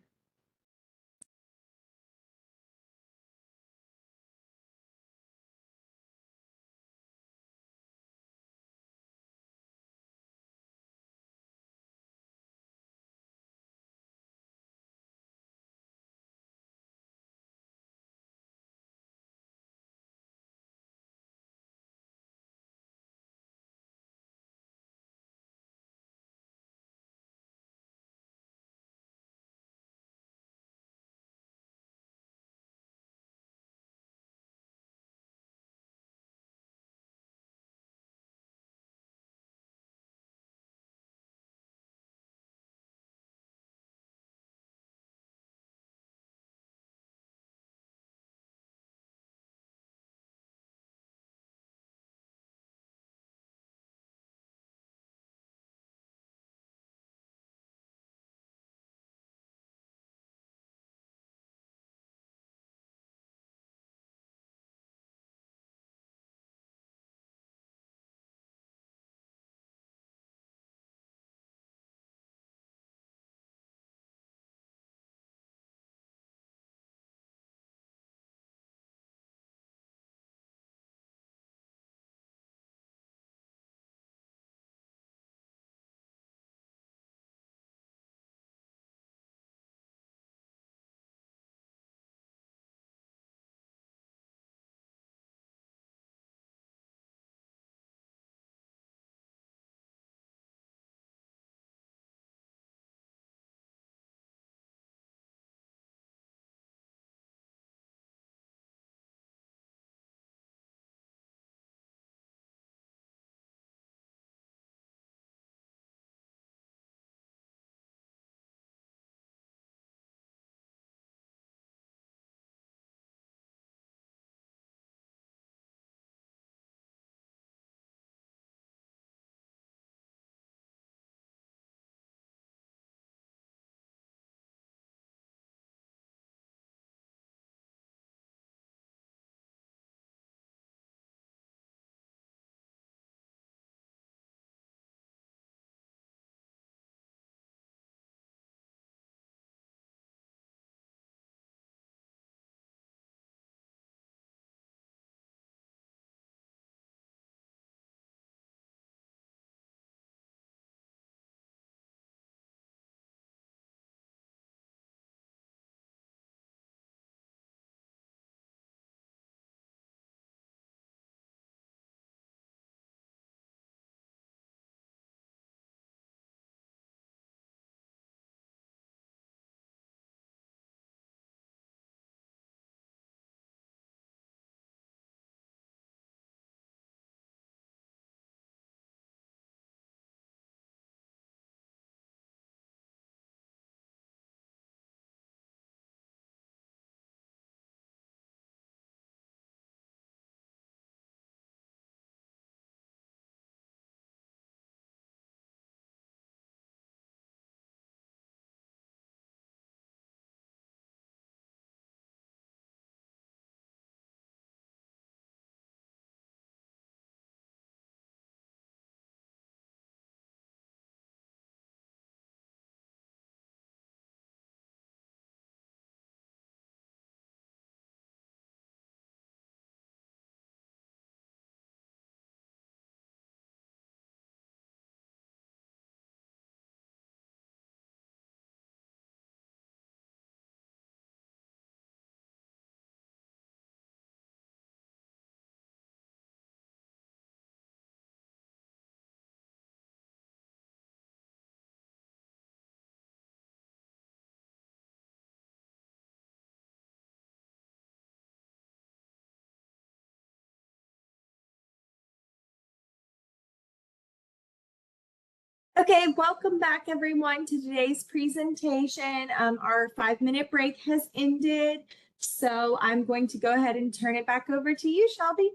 Okay, welcome back everyone to today's presentation. Our 5-minute break has ended, so I'm going to go ahead and turn it back over to you, Shelby.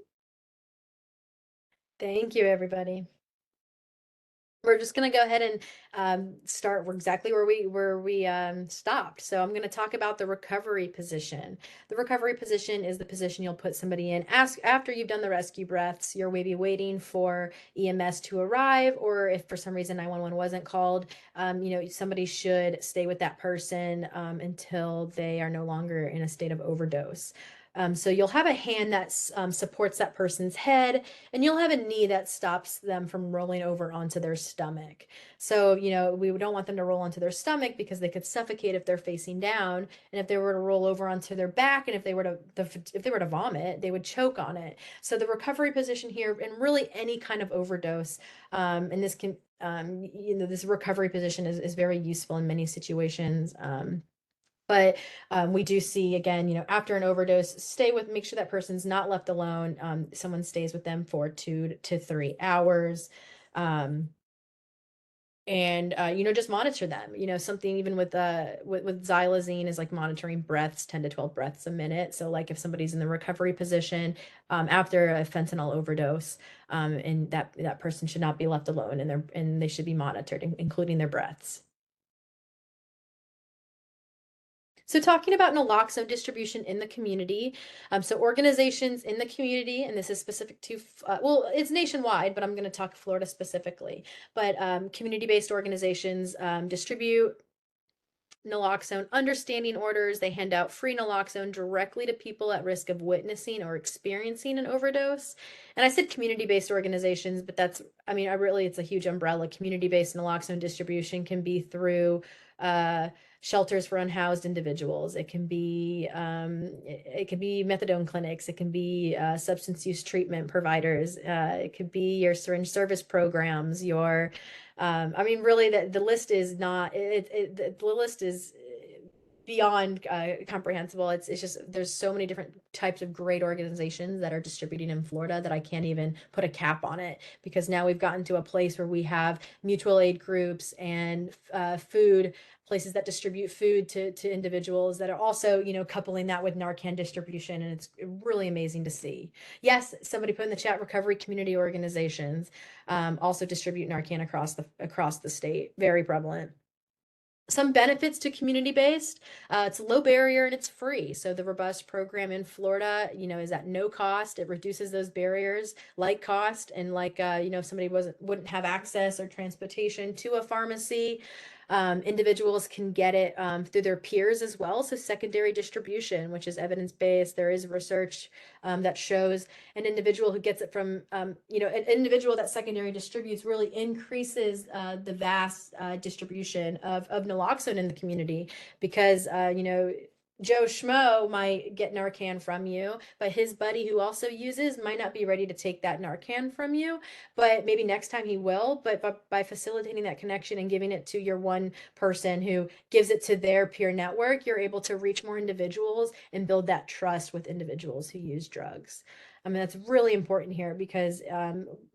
Thank you, everybody. We're just going to go ahead and start exactly where we stopped. So I'm going to talk about the recovery position. The recovery position is the position you'll put somebody in after you've done the rescue breaths. You're maybe waiting for EMS to arrive, or if for some reason 911 wasn't called, somebody should stay with that person until they are no longer in a state of overdose. So you'll have a hand that supports that person's head, and you'll have a knee that stops them from rolling over onto their stomach. So, we don't want them to roll onto their stomach because they could suffocate if they're facing down. And if they were to roll over onto their back, and if they were to vomit, they would choke on it. So the recovery position here, and really any kind of overdose, and this can, this recovery position is very useful in many situations. But we do see again, after an overdose, make sure that person's not left alone. Someone stays with them for 2 to 3 hours. Um, and just monitor them. Something even with xylazine is like monitoring breaths, 10 to 12 breaths a minute. So like if somebody's in the recovery position after a fentanyl overdose, and that person should not be left alone, and they should be monitored, including their breaths. So talking about naloxone distribution in the community, so organizations in the community, and this is specific to, it's nationwide, but I'm going to talk Florida specifically. But community-based organizations distribute naloxone under standing orders. They hand out free naloxone directly to people at risk of witnessing or experiencing an overdose. And I said community-based organizations, but it's a huge umbrella. Community-based naloxone distribution can be through shelters for unhoused individuals. It can be methadone clinics. It can be substance use treatment providers. It could be your syringe service programs, your really, the list is not the list is beyond comprehensible. It's just there's so many different types of great organizations that are distributing in Florida that I can't even put a cap on it, because now we've gotten to a place where we have mutual aid groups and food places that distribute food to individuals that are also coupling that with Narcan distribution, and it's really amazing to see. Yes, somebody put in the chat, recovery community organizations also distribute Narcan across the state. Very prevalent. Some benefits to community-based, it's low barrier and it's free. So the robust program in Florida, is at no cost. It reduces those barriers like cost, and like, if somebody wouldn't have access or transportation to a pharmacy, individuals can get it through their peers as well. So secondary distribution, which is evidence-based. There is research that shows an individual who gets it from, an individual that secondary distributes really increases the vast distribution of naloxone in the community, because, Joe Schmo might get Narcan from you, but his buddy who also uses might not be ready to take that Narcan from you, but maybe next time he will. But by facilitating that connection and giving it to your one person who gives it to their peer network, you're able to reach more individuals and build that trust with individuals who use drugs. That's really important here, because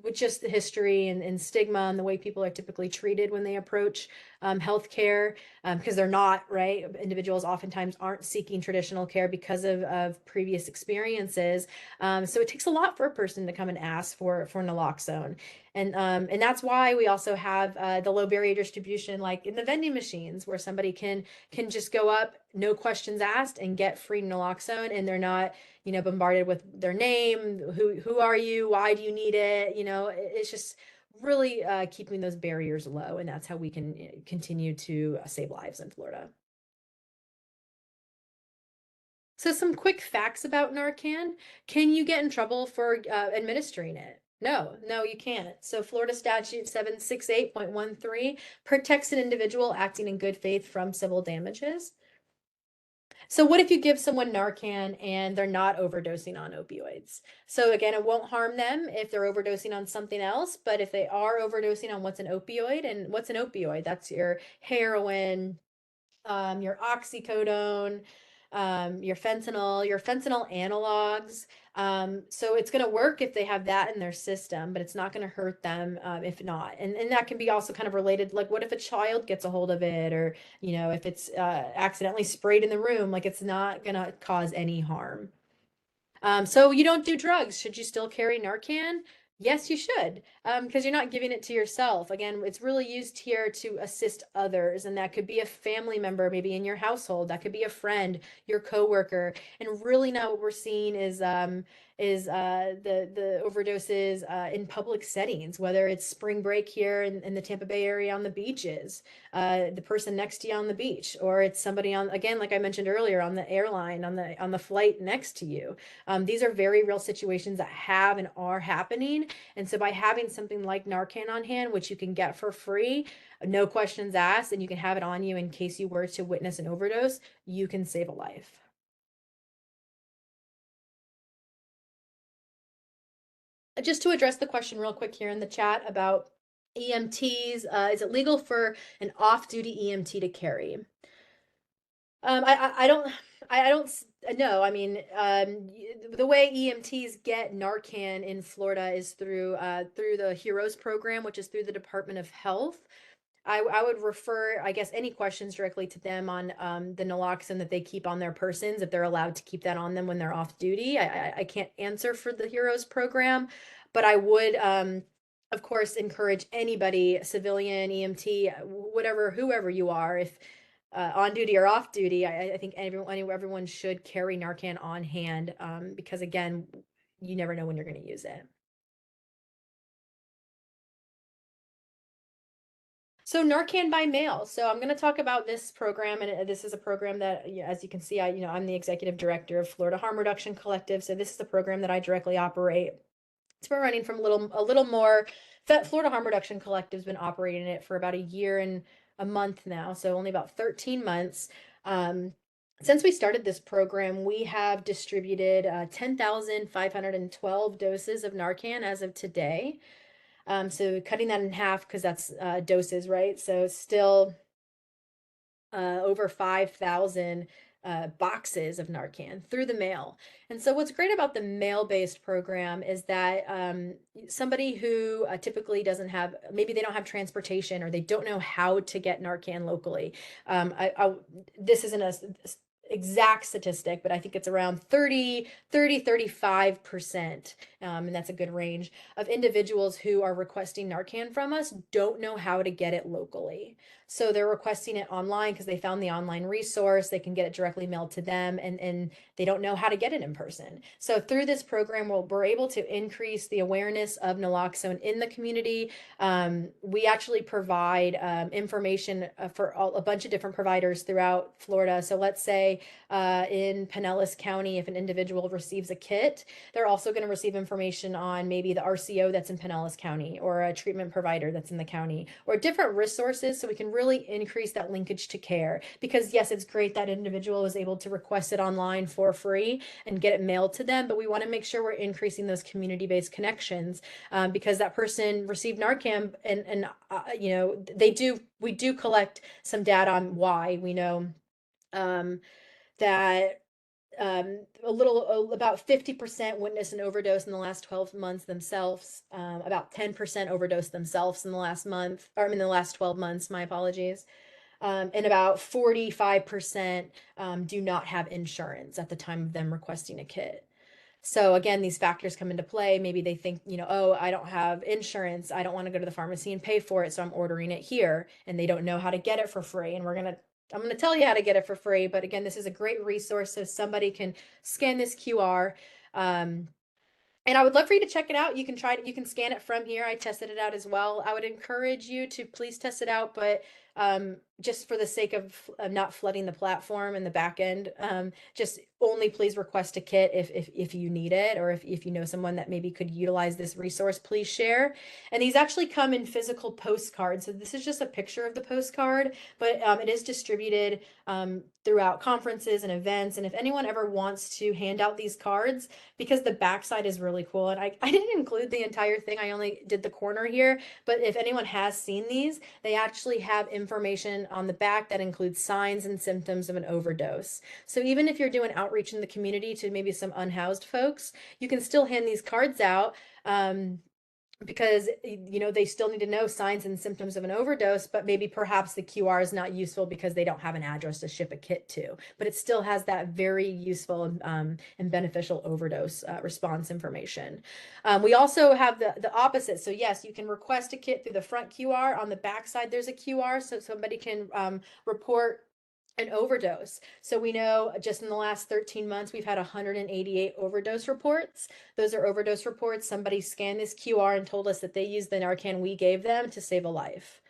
with just the history and stigma and the way people are typically treated when they approach healthcare, because they're not, right? Individuals oftentimes aren't seeking traditional care because of previous experiences. So it takes a lot for a person to come and ask for naloxone. And that's why we also have the low barrier distribution, like in the vending machines, where somebody can just go up, no questions asked, and get free naloxone, and they're not bombarded with their name, who are you, why do you need it. It's just really keeping those barriers low, and that's how we can continue to save lives in Florida. So some quick facts about Narcan. Can you get in trouble for administering it? No, you can't. So Florida Statute 768.13 protects an individual acting in good faith from civil damages. So what if you give someone Narcan and they're not overdosing on opioids? So again, it won't harm them if they're overdosing on something else, but if they are overdosing on what's an opioid, and what's an opioid? That's your heroin, your oxycodone, your fentanyl analogues. So it's going to work if they have that in their system, but it's not going to hurt them if not. And that can be also kind of related, like what if a child gets a hold of it, or if it's accidentally sprayed in the room, like it's not going to cause any harm. So you don't do drugs. Should you still carry Narcan? Yes, you should, because you're not giving it to yourself. Again, it's really used here to assist others, and that could be a family member, maybe in your household. That could be a friend, your coworker. And really now what we're seeing is the overdoses in public settings, whether it's spring break here in the Tampa Bay area on the beaches, the person next to you on the beach, or it's somebody on, again, like I mentioned earlier, on the airline, on the flight next to you. These are very real situations that have and are happening. And so by having something like Narcan on hand, which you can get for free, no questions asked, and you can have it on you in case you were to witness an overdose, you can save a life. Just to address the question real quick here in the chat about EMTs, is it legal for an off-duty EMT to carry? I don't know. I mean, the way EMTs get Narcan in Florida is through the Heroes program, which is through the Department of Health. I would refer, I guess, any questions directly to them on the naloxone that they keep on their persons, if they're allowed to keep that on them when they're off duty. I can't answer for the Heroes program, but I would, of course, encourage anybody, civilian, EMT, whatever, whoever you are, if on duty or off duty, I think everyone should carry Narcan on hand, because again, you never know when you're going to use it. So Narcan by mail. So I'm going to talk about this program, and this is a program that, as you can see, I'm the executive director of Florida Harm Reduction Collective. So this is the program that I directly operate. It's been running from a little more. Florida Harm Reduction Collective has been operating it for about a year and a month now, so only about 13 months. Since we started this program, we have distributed 10,512 doses of Narcan as of today. So cutting that in half, because that's doses, right? So still over 5,000 boxes of Narcan through the mail. And so what's great about the mail-based program is that somebody who typically doesn't have, maybe they don't have transportation, or they don't know how to get Narcan locally. This isn't a exact statistic, but I think it's around 35%, and that's a good range of individuals who are requesting Narcan from us don't know how to get it locally. So they're requesting it online because they found the online resource. They can get it directly mailed to them, and they don't know how to get it in person. So through this program, we're able to increase the awareness of naloxone in the community. We actually provide information for a bunch of different providers throughout Florida. So let's say in Pinellas County, if an individual receives a kit, they're also going to receive information on maybe the RCO that's in Pinellas County, or a treatment provider that's in the county, or different resources, so we can really increase that linkage to care. Because yes, it's great that individual is able to request it online for free and get it mailed to them, but we want to make sure we're increasing those community-based connections, because that person received Narcan, and we do collect some data on why. We know that about 50% witnessed an overdose in the last 12 months themselves. About 10% overdose themselves in the last month, or in the last 12 months, my apologies. And about 45% do not have insurance at the time of them requesting a kit. So again, these factors come into play. Maybe they think, oh, I don't have insurance. I don't want to go to the pharmacy and pay for it, so I'm ordering it here, and they don't know how to get it for free. And I'm going to tell you how to get it for free. But again, this is a great resource, so somebody can scan this QR. And I would love for you to check it out. You can try it. You can scan it from here. I tested it out as well. I would encourage you to please test it out, but just for the sake of not flooding the platform and the back end, just only please request a kit if you need it, or if you know someone that maybe could utilize this resource, please share. And these actually come in physical postcards. So this is just a picture of the postcard, but it is distributed throughout conferences and events. And if anyone ever wants to hand out these cards, because the backside is really cool, and I didn't include the entire thing, I only did the corner here, but if anyone has seen these, they actually have information information on the back that includes signs and symptoms of an overdose. So even if you're doing outreach in the community to maybe some unhoused folks, you can still hand these cards out. Because they still need to know signs and symptoms of an overdose, but maybe perhaps the QR is not useful because they don't have an address to ship a kit to, but it still has that very useful and beneficial overdose response information. We also have the opposite. So yes, you can request a kit through the front QR. On the back side, there's a QR so somebody can report an overdose. So we know just in the last 13 months, we've had 188 overdose reports. Those are overdose reports. Somebody scanned this QR and told us that they used the Narcan we gave them to save a life.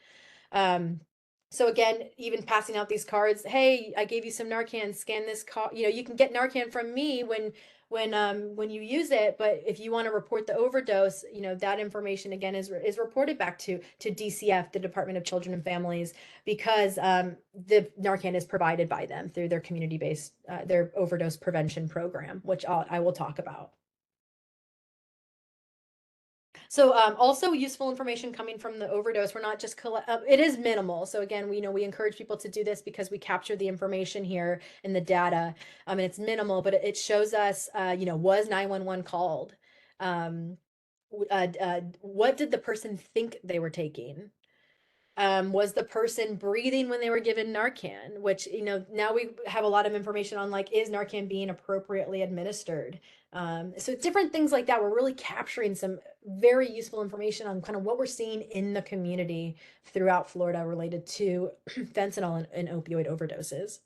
So again, even passing out these cards, hey, I gave you some Narcan, scan this card. You can get Narcan from me when you use it, but if you want to report the overdose, that information again is reported back to DCF, the Department of Children and Families, because the Narcan is provided by them through their community-based their overdose prevention program, which I will talk about. So also useful information coming from the overdose. We're not just it is minimal. So again, we encourage people to do this because we capture the information here in the data. And it's minimal, but it shows us, was 911 called? What did the person think they were taking? Was the person breathing when they were given Narcan? Which, now we have a lot of information on, like, is Narcan being appropriately administered? So it's different things like that. We're really capturing some very useful information on kind of what we're seeing in the community throughout Florida related to fentanyl and opioid overdoses.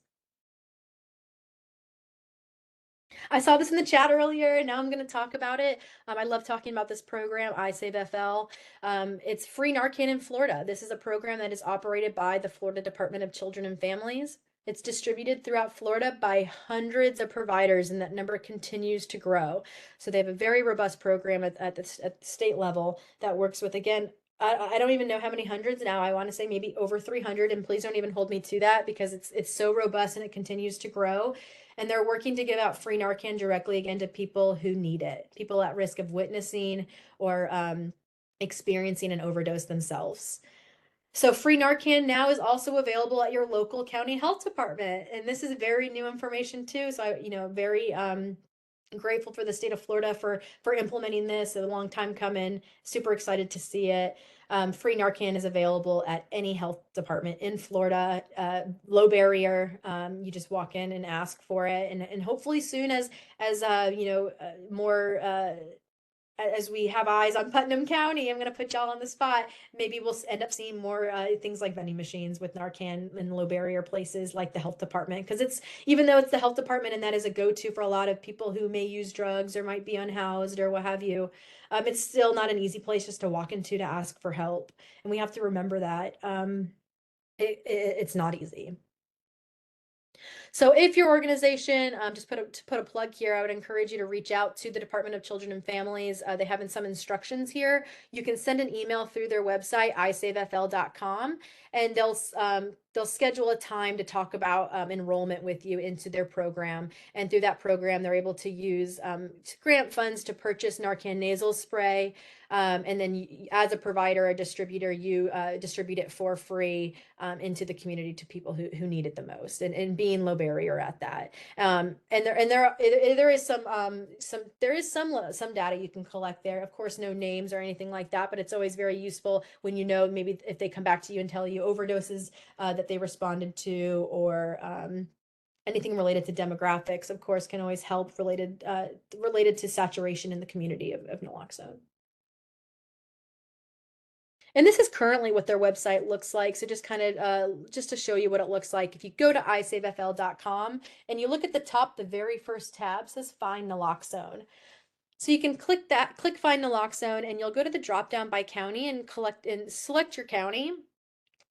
I saw this in the chat earlier, and now I'm going to talk about it. I love talking about this program, I Save FL. It's free Narcan in Florida. This is a program that is operated by the Florida Department of Children and Families. It's distributed throughout Florida by hundreds of providers, and that number continues to grow. So they have a very robust program at the state level that works with, again, I don't even know how many hundreds now. I want to say maybe over 300, and please don't even hold me to that because it's so robust and it continues to grow. And they're working to give out free Narcan directly again to people who need it, people at risk of witnessing or experiencing an overdose themselves. So free Narcan now is also available at your local county health department. And this is very new information too. So very grateful for the state of Florida for implementing this. A long time coming. Super excited to see it. Free Narcan is available at any health department in Florida. Low barrier. You just walk in and ask for it, and hopefully soon as more. As we have eyes on Putnam County, I'm going to put y'all on the spot. Maybe we'll end up seeing more things like vending machines with Narcan in low barrier places like the health department. Because even though it's the health department and that is a go-to for a lot of people who may use drugs or might be unhoused or what have you, it's still not an easy place just to walk into to ask for help. And we have to remember that it's not easy. So if your organization, just to put a plug here, I would encourage you to reach out to the Department of Children and Families. They have some instructions here. You can send an email through their website, isavefl.com, and they'll schedule a time to talk about enrollment with you into their program. And through that program, they're able to use grant funds to purchase Narcan nasal spray. And then as a provider, a distributor, you distribute it for free into the community to people who need it the most, and being low barrier at that. And there is some data you can collect there. Of course, no names or anything like that, but it's always very useful when maybe if they come back to you and tell you overdoses that they responded to, or anything related to demographics, of course, can always help related to saturation in the community of naloxone. And this is currently what their website looks like. So just kind of just to show you what it looks like, if you go to isavefl.com and you look at the top, the very first tab says Find Naloxone. So you can click Find Naloxone, and you'll go to the drop down by county and select your county.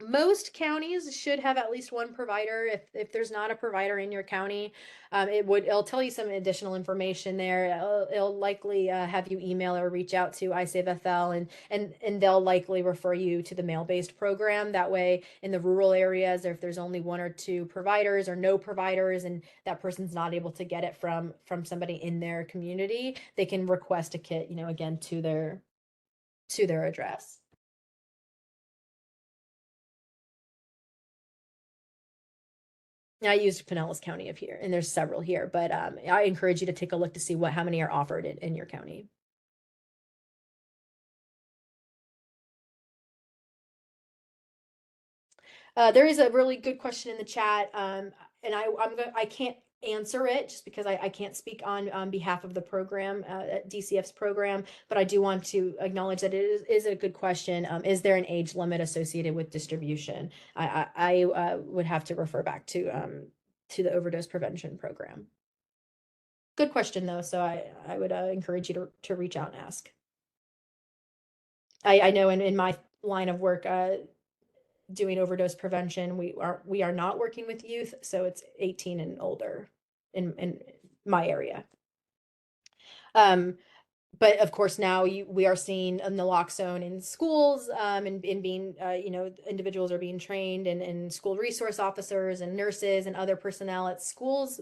Most counties should have at least one provider. If there's not a provider in your county, it'll tell you some additional information there. It'll likely have you email or reach out to iSaveFL, and they'll likely refer you to the mail-based program. That way, in the rural areas, or if there's only one or two providers or no providers, and that person's not able to get it from somebody in their community, they can request a kit, again, to their address. I used Pinellas County up here, and there's several here, but I encourage you to take a look to see how many are offered in your county. There is a really good question in the chat, and I can't answer it just because I can't speak on behalf of the program, DCF's program, but I do want to acknowledge that it is a good question. Is there an age limit associated with distribution? I would have to refer back to the overdose prevention program. Good question though, so I would encourage you to reach out and ask. I know in my line of work, doing overdose prevention, we are not working with youth, so it's 18 and older in my area. But of course now we are seeing naloxone in schools, and being individuals are being trained, and school resource officers and nurses and other personnel at schools,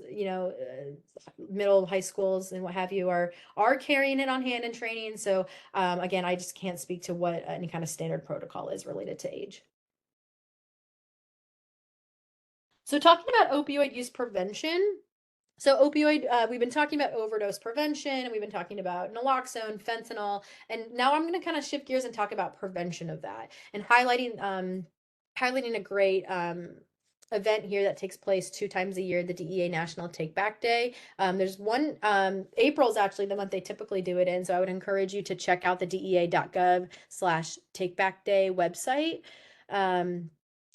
middle high schools and what have you are carrying it on hand and training. So again, I just can't speak to what any kind of standard protocol is related to age. So talking about opioid use prevention. So we've been talking about overdose prevention, and we've been talking about naloxone, fentanyl, and now I'm going to kind of shift gears and talk about prevention of that, and highlighting a great event here that takes place 2 times a year, the DEA National Take Back Day. There's one, April is actually the month they typically do it in, so I would encourage you to check out the dea.gov/takebackday website.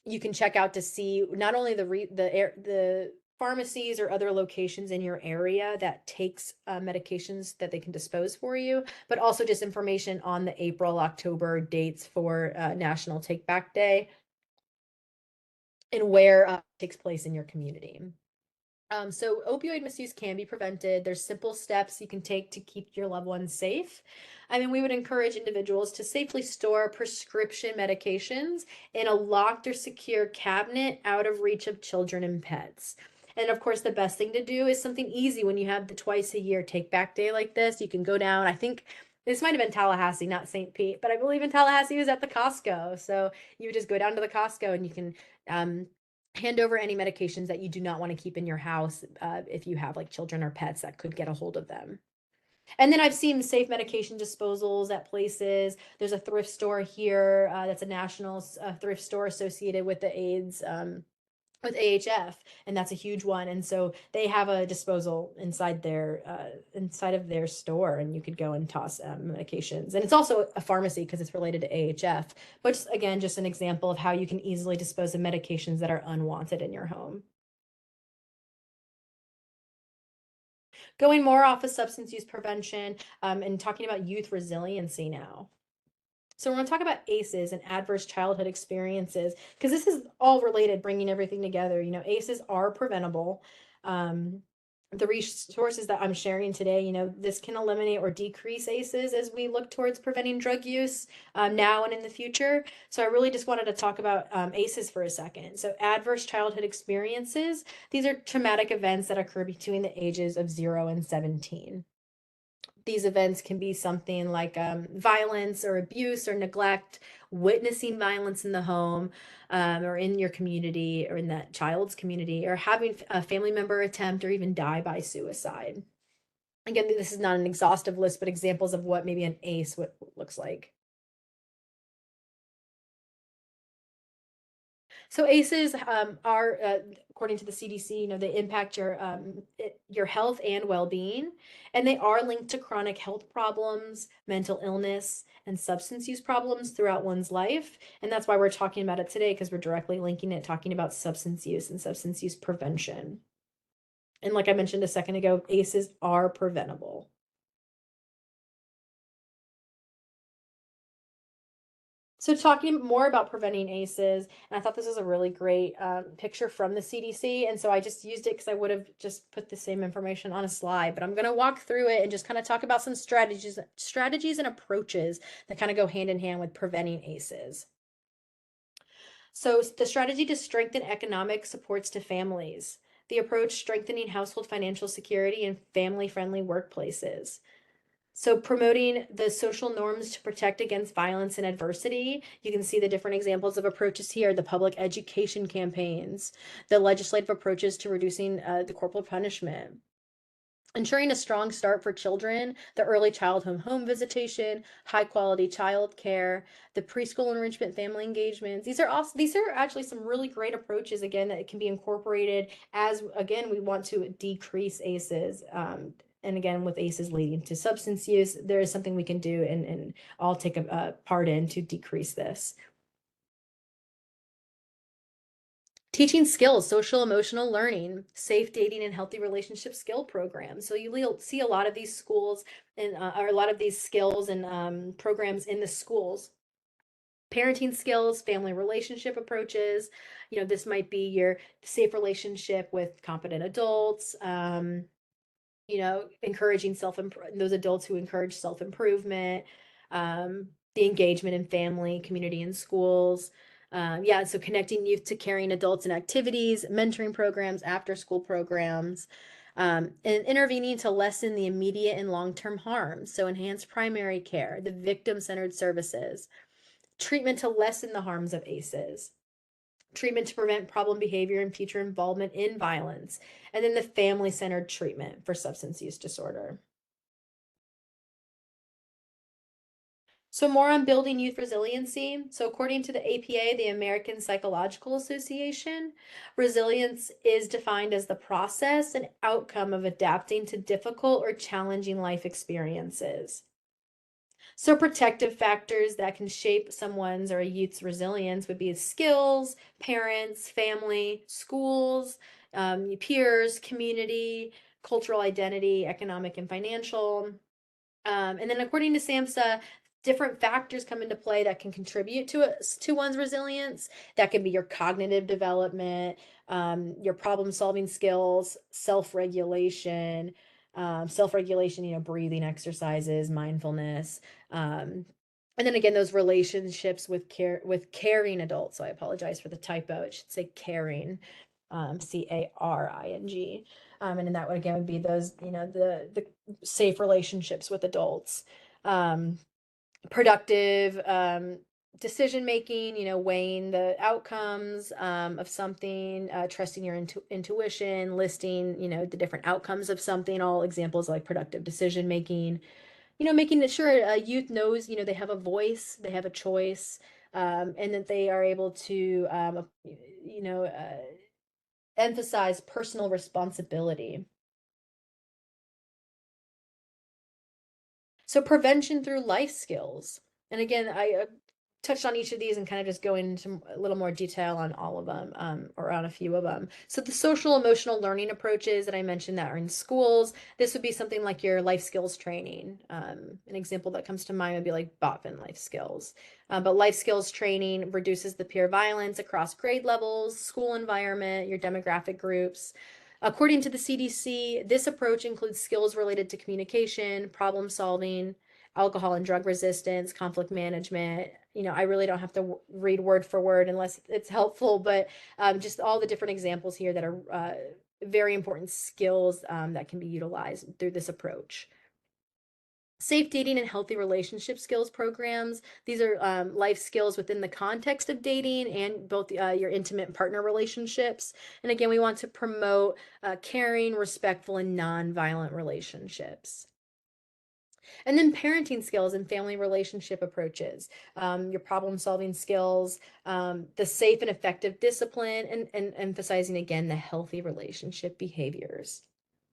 You can check out to see not only the pharmacies or other locations in your area that takes medications that they can dispose for you, but also just information on the April, October dates for National Take Back Day and where it takes place in your community. So opioid misuse can be prevented. There's simple steps you can take to keep your loved ones safe. I mean, we would encourage individuals to safely store prescription medications in a locked or secure cabinet out of reach of children and pets. And of course, the best thing to do is something easy when you have the twice a year take back day like this. You can go down, I think this might have been Tallahassee, not St. Pete, but I believe in Tallahassee it was at the Costco. So you would just go down to the Costco and you can hand over any medications that you do not want to keep in your house if you have like children or pets that could get a hold of them. And then I've seen safe medication disposals at places. There's a thrift store here that's a national thrift store associated with the AIDS, with AHF, and that's a huge one. And so they have a disposal inside of their store, and you could go and toss medications. And it's also a pharmacy because it's related to AHF. But again, just an example of how you can easily dispose of medications that are unwanted in your home. Going more off of substance use prevention, and talking about youth resiliency now. So we're going to talk about ACEs and adverse childhood experiences, because this is all related, bringing everything together. ACEs are preventable. The resources that I'm sharing today, this can eliminate or decrease ACEs as we look towards preventing drug use now and in the future. So I really just wanted to talk about ACEs for a second. So adverse childhood experiences, these are traumatic events that occur between the ages of 0 and 17. These events can be something like violence or abuse or neglect, witnessing violence in the home or in your community or in that child's community, or having a family member attempt or even die by suicide. Again, this is not an exhaustive list, but examples of what maybe an ACE looks like. So ACEs are, according to the CDC, they impact your health and well-being, and they are linked to chronic health problems, mental illness, and substance use problems throughout one's life. And that's why we're talking about it today, because we're directly linking it, talking about substance use and substance use prevention. And like I mentioned a second ago, ACEs are preventable. So talking more about preventing ACEs, and I thought this was a really great picture from the CDC, and so I just used it because I would have just put the same information on a slide, but I'm going to walk through it and just kind of talk about some strategies and approaches that kind of go hand in hand with preventing ACEs. So the strategy to strengthen economic supports to families. The approach strengthening household financial security and family-friendly workplaces. So promoting the social norms to protect against violence and adversity. You can see the different examples of approaches here, the public education campaigns, the legislative approaches to reducing the corporal punishment. Ensuring a strong start for children, the early childhood home visitation, high quality child care, the preschool enrichment family engagements. These are actually some really great approaches, again, that can be incorporated as, again, we want to decrease ACEs. And again, with ACEs leading to substance use, there is something we can do and all take a part in to decrease this. Teaching skills, social emotional learning, safe dating and healthy relationship skill programs. So you see a lot of these schools and or a lot of these skills and programs in the schools. Parenting skills, family relationship approaches. This might be your safe relationship with competent adults. Encouraging those adults who encourage self-improvement, the engagement in family, community, and schools. So connecting youth to caring adults and activities, mentoring programs, after-school programs, and intervening to lessen the immediate and long-term harm. So enhanced primary care, the victim-centered services, treatment to lessen the harms of ACEs, treatment to prevent problem behavior and future involvement in violence, and then the family-centered treatment for substance use disorder. So more on building youth resiliency. So according to the APA, the American Psychological Association, resilience is defined as the process and outcome of adapting to difficult or challenging life experiences. So protective factors that can shape someone's or a youth's resilience would be skills, parents, family, schools, peers, community, cultural identity, economic and financial. And then according to SAMHSA, different factors come into play that can contribute to one's resilience. That can be your cognitive development, your problem-solving skills, self-regulation, breathing exercises, mindfulness. And then again, those relationships with caring adults. So I apologize for the typo. It should say caring, CARING. And then that would again would be those, the safe relationships with adults, productive decision making, weighing the outcomes of something, trusting your intuition, listing, the different outcomes of something, all examples like productive decision making, making sure a youth knows, they have a voice, they have a choice, and that they are able to, emphasize personal responsibility. So prevention through life skills. And again, I touched on each of these and kind of just go into a little more detail on all of them, or on a few of them. So the social emotional learning approaches that I mentioned that are in schools, this would be something like your life skills training. An example that comes to mind would be like Botman life skills. But life skills training reduces the peer violence across grade levels, school environment, your demographic groups. According to the CDC, this approach includes skills related to communication, problem solving, alcohol and drug resistance, conflict management. I really don't have to read word for word unless it's helpful, but just all the different examples here that are very important skills that can be utilized through this approach. Safe dating and healthy relationship skills programs. These are life skills within the context of dating and both your intimate partner relationships. And again, we want to promote caring, respectful, and non-violent relationships. And then parenting skills and family relationship approaches, your problem solving skills, the safe and effective discipline, and emphasizing again the healthy relationship behaviors.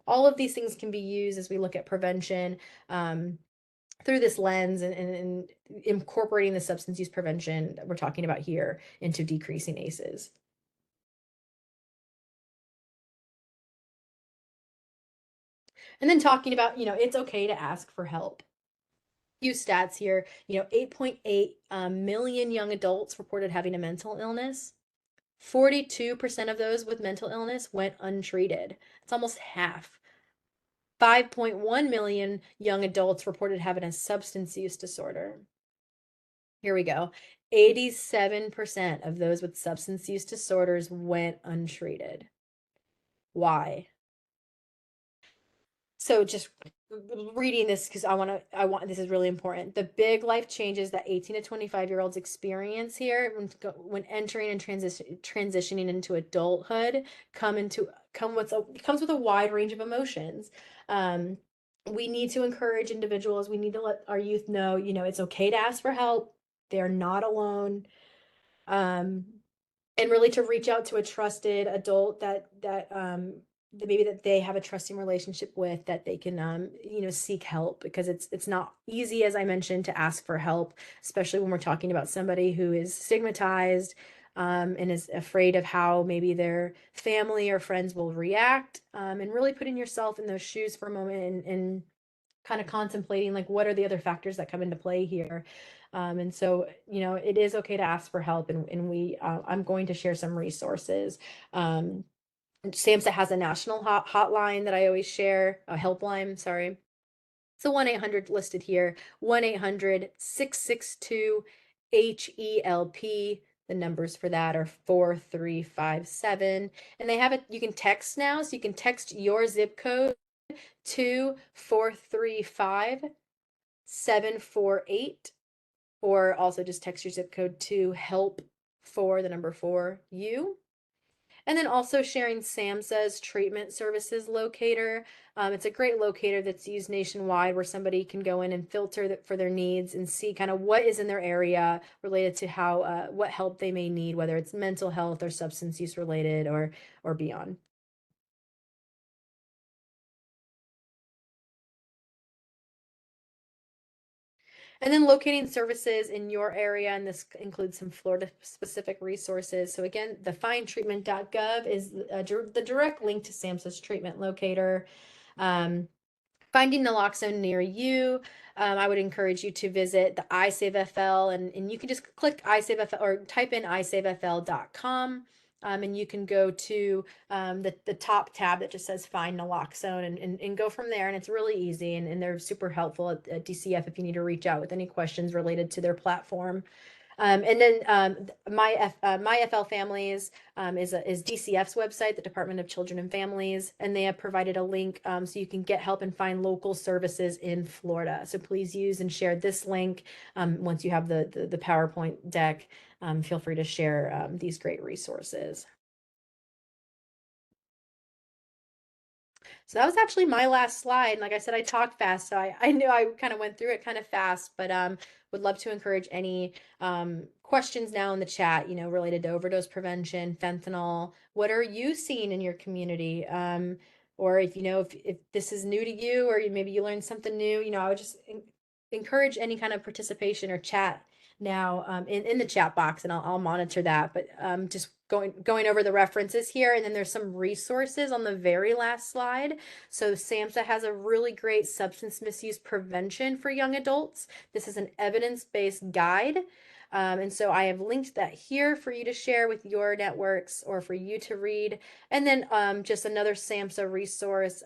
All of these things can be used as we look at prevention through this lens and incorporating the substance use prevention that we're talking about here into decreasing ACEs. And then talking about, it's okay to ask for help. Few stats here, 8.8 million young adults reported having a mental illness. 42% of those with mental illness went untreated. It's almost half. 5.1 million young adults reported having a substance use disorder. Here we go. 87% of those with substance use disorders went untreated. Why? So just reading this because this is really important. The big life changes that 18 to 25-year-olds experience here when entering and transitioning into adulthood comes with a wide range of emotions. Um, we need to encourage individuals. We need to let our youth know, it's okay to ask for help. They're not alone. Um, and really to reach out to a trusted adult that maybe that they have a trusting relationship with, that they can seek help, because it's not easy, as I mentioned, to ask for help, especially when we're talking about somebody who is stigmatized, and is afraid of how maybe their family or friends will react, and really putting yourself in those shoes for a moment, and kind of contemplating, like, what are the other factors that come into play here. And so, it is okay to ask for help, and I'm going to share some resources. SAMHSA has a national hotline that I always share, a helpline, sorry. It's a 1-800 listed here, 1-800-662-HELP. The numbers for that are 4357. And they have it, you can text now, so you can text your zip code to 435-748, or also just text your zip code to help for the number 4U. And then also sharing SAMHSA's treatment services locator. It's a great locator that's used nationwide, where somebody can go in and filter for their needs and see kind of what is in their area related to how what help they may need, whether it's mental health or substance use related, or beyond. And then locating services in your area, and this includes some Florida specific resources. So again, the findtreatment.gov is the direct link to SAMHSA's treatment locator. Finding naloxone near you, I would encourage you to visit the iSaveFL, and you can just click iSaveFL or type in isavefl.com. And you can go to the top tab that just says Find Naloxone, and go from there. And it's really easy, and they're super helpful at DCF if you need to reach out with any questions related to their platform. And then My FL Families is DCF's website, the Department of Children and Families, and they have provided a link so you can get help and find local services in Florida. So please use and share this link once you have the PowerPoint deck. Feel free to share these great resources. So that was actually my last slide. And like I said, I talked fast, so I knew I kind of went through it kind of fast, but would love to encourage any questions now in the chat, related to overdose prevention, fentanyl. What are you seeing in your community? Or if this is new to you, or maybe you learned something new, I would just encourage any kind of participation or chat now in the chat box, and I'll monitor that. But just going over the references here, and then there's some resources on the very last slide. So SAMHSA has a really great substance misuse prevention for young adults. This is an evidence-based guide. And so I have linked that here for you to share with your networks, or for you to read. And then just another SAMHSA resource.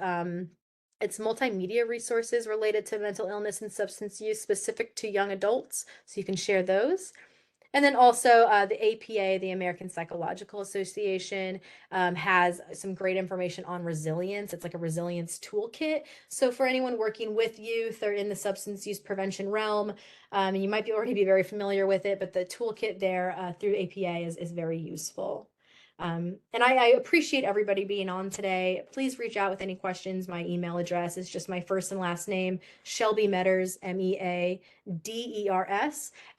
It's multimedia resources related to mental illness and substance use specific to young adults, so you can share those. And then also the APA, the American Psychological Association, has some great information on resilience. It's like a resilience toolkit. So for anyone working with youth or in the substance use prevention realm, you might already be very familiar with it, but the toolkit there through APA is very useful. And I appreciate everybody being on today. Please reach out with any questions. My email address is just my first and last name, Shelby Meaders, MEADERS,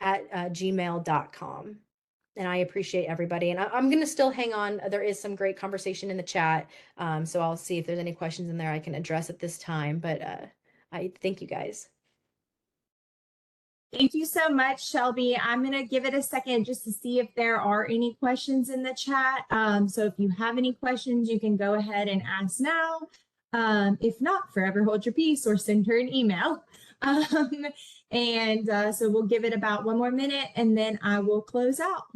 at gmail.com. And I appreciate everybody. And I'm going to still hang on. There is some great conversation in the chat. So I'll see if there's any questions in there I can address at this time. But I thank you guys. Thank you so much, Shelby. I'm going to give it a second just to see if there are any questions in the chat. So if you have any questions, you can go ahead and ask now. If not, forever hold your peace or send her an email. So we'll give it about one more minute, and then I will close out.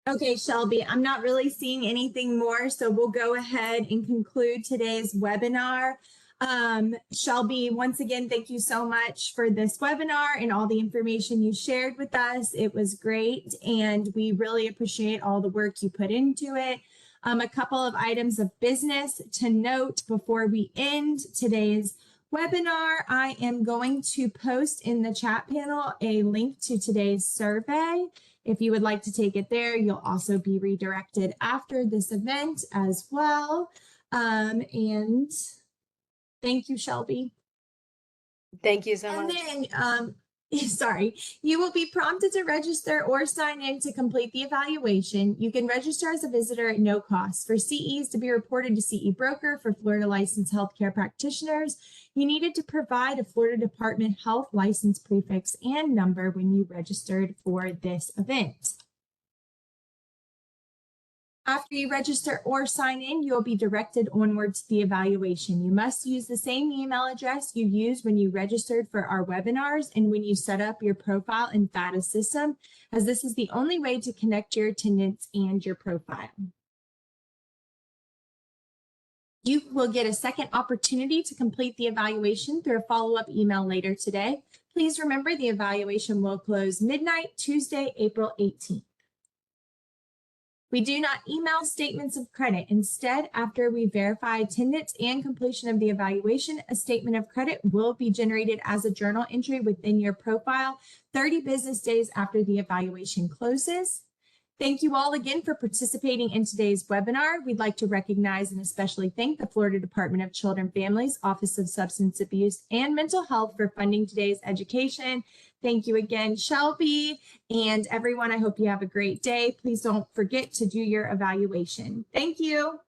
Okay, Shelby, I'm not really seeing anything more, so we'll go ahead and conclude today's webinar. Shelby, once again, thank you so much for this webinar and all the information you shared with us. It was great, and we really appreciate all the work you put into it. A couple of items of business to note before we end today's webinar. I am going to post in the chat panel a link to today's survey. If you would like to take it there, you'll also be redirected after this event as well. And thank you, Shelby. Thank you so And much. then, sorry, you will be prompted to register or sign in to complete the evaluation. You can register as a visitor at no cost. For CEs to be reported to CE broker for Florida licensed healthcare practitioners, you needed to provide a Florida Department Health license prefix and number when you registered for this event. After you register or sign in, you'll be directed onward to the evaluation. You must use the same email address you used when you registered for our webinars and when you set up your profile in FATA system, as this is the only way to connect your attendance and your profile. You will get a second opportunity to complete the evaluation through a follow-up email later today. Please remember the evaluation will close midnight, Tuesday, April 18th. We do not email statements of credit. Instead, after we verify attendance and completion of the evaluation, a statement of credit will be generated as a journal entry within your profile 30 business days after the evaluation closes. Thank you all again for participating in today's webinar. We'd like to recognize and especially thank the Florida Department of Children and Families, Office of Substance Abuse and Mental Health for funding today's education. Thank you again, Shelby, and everyone. I hope you have a great day. Please don't forget to do your evaluation. Thank you.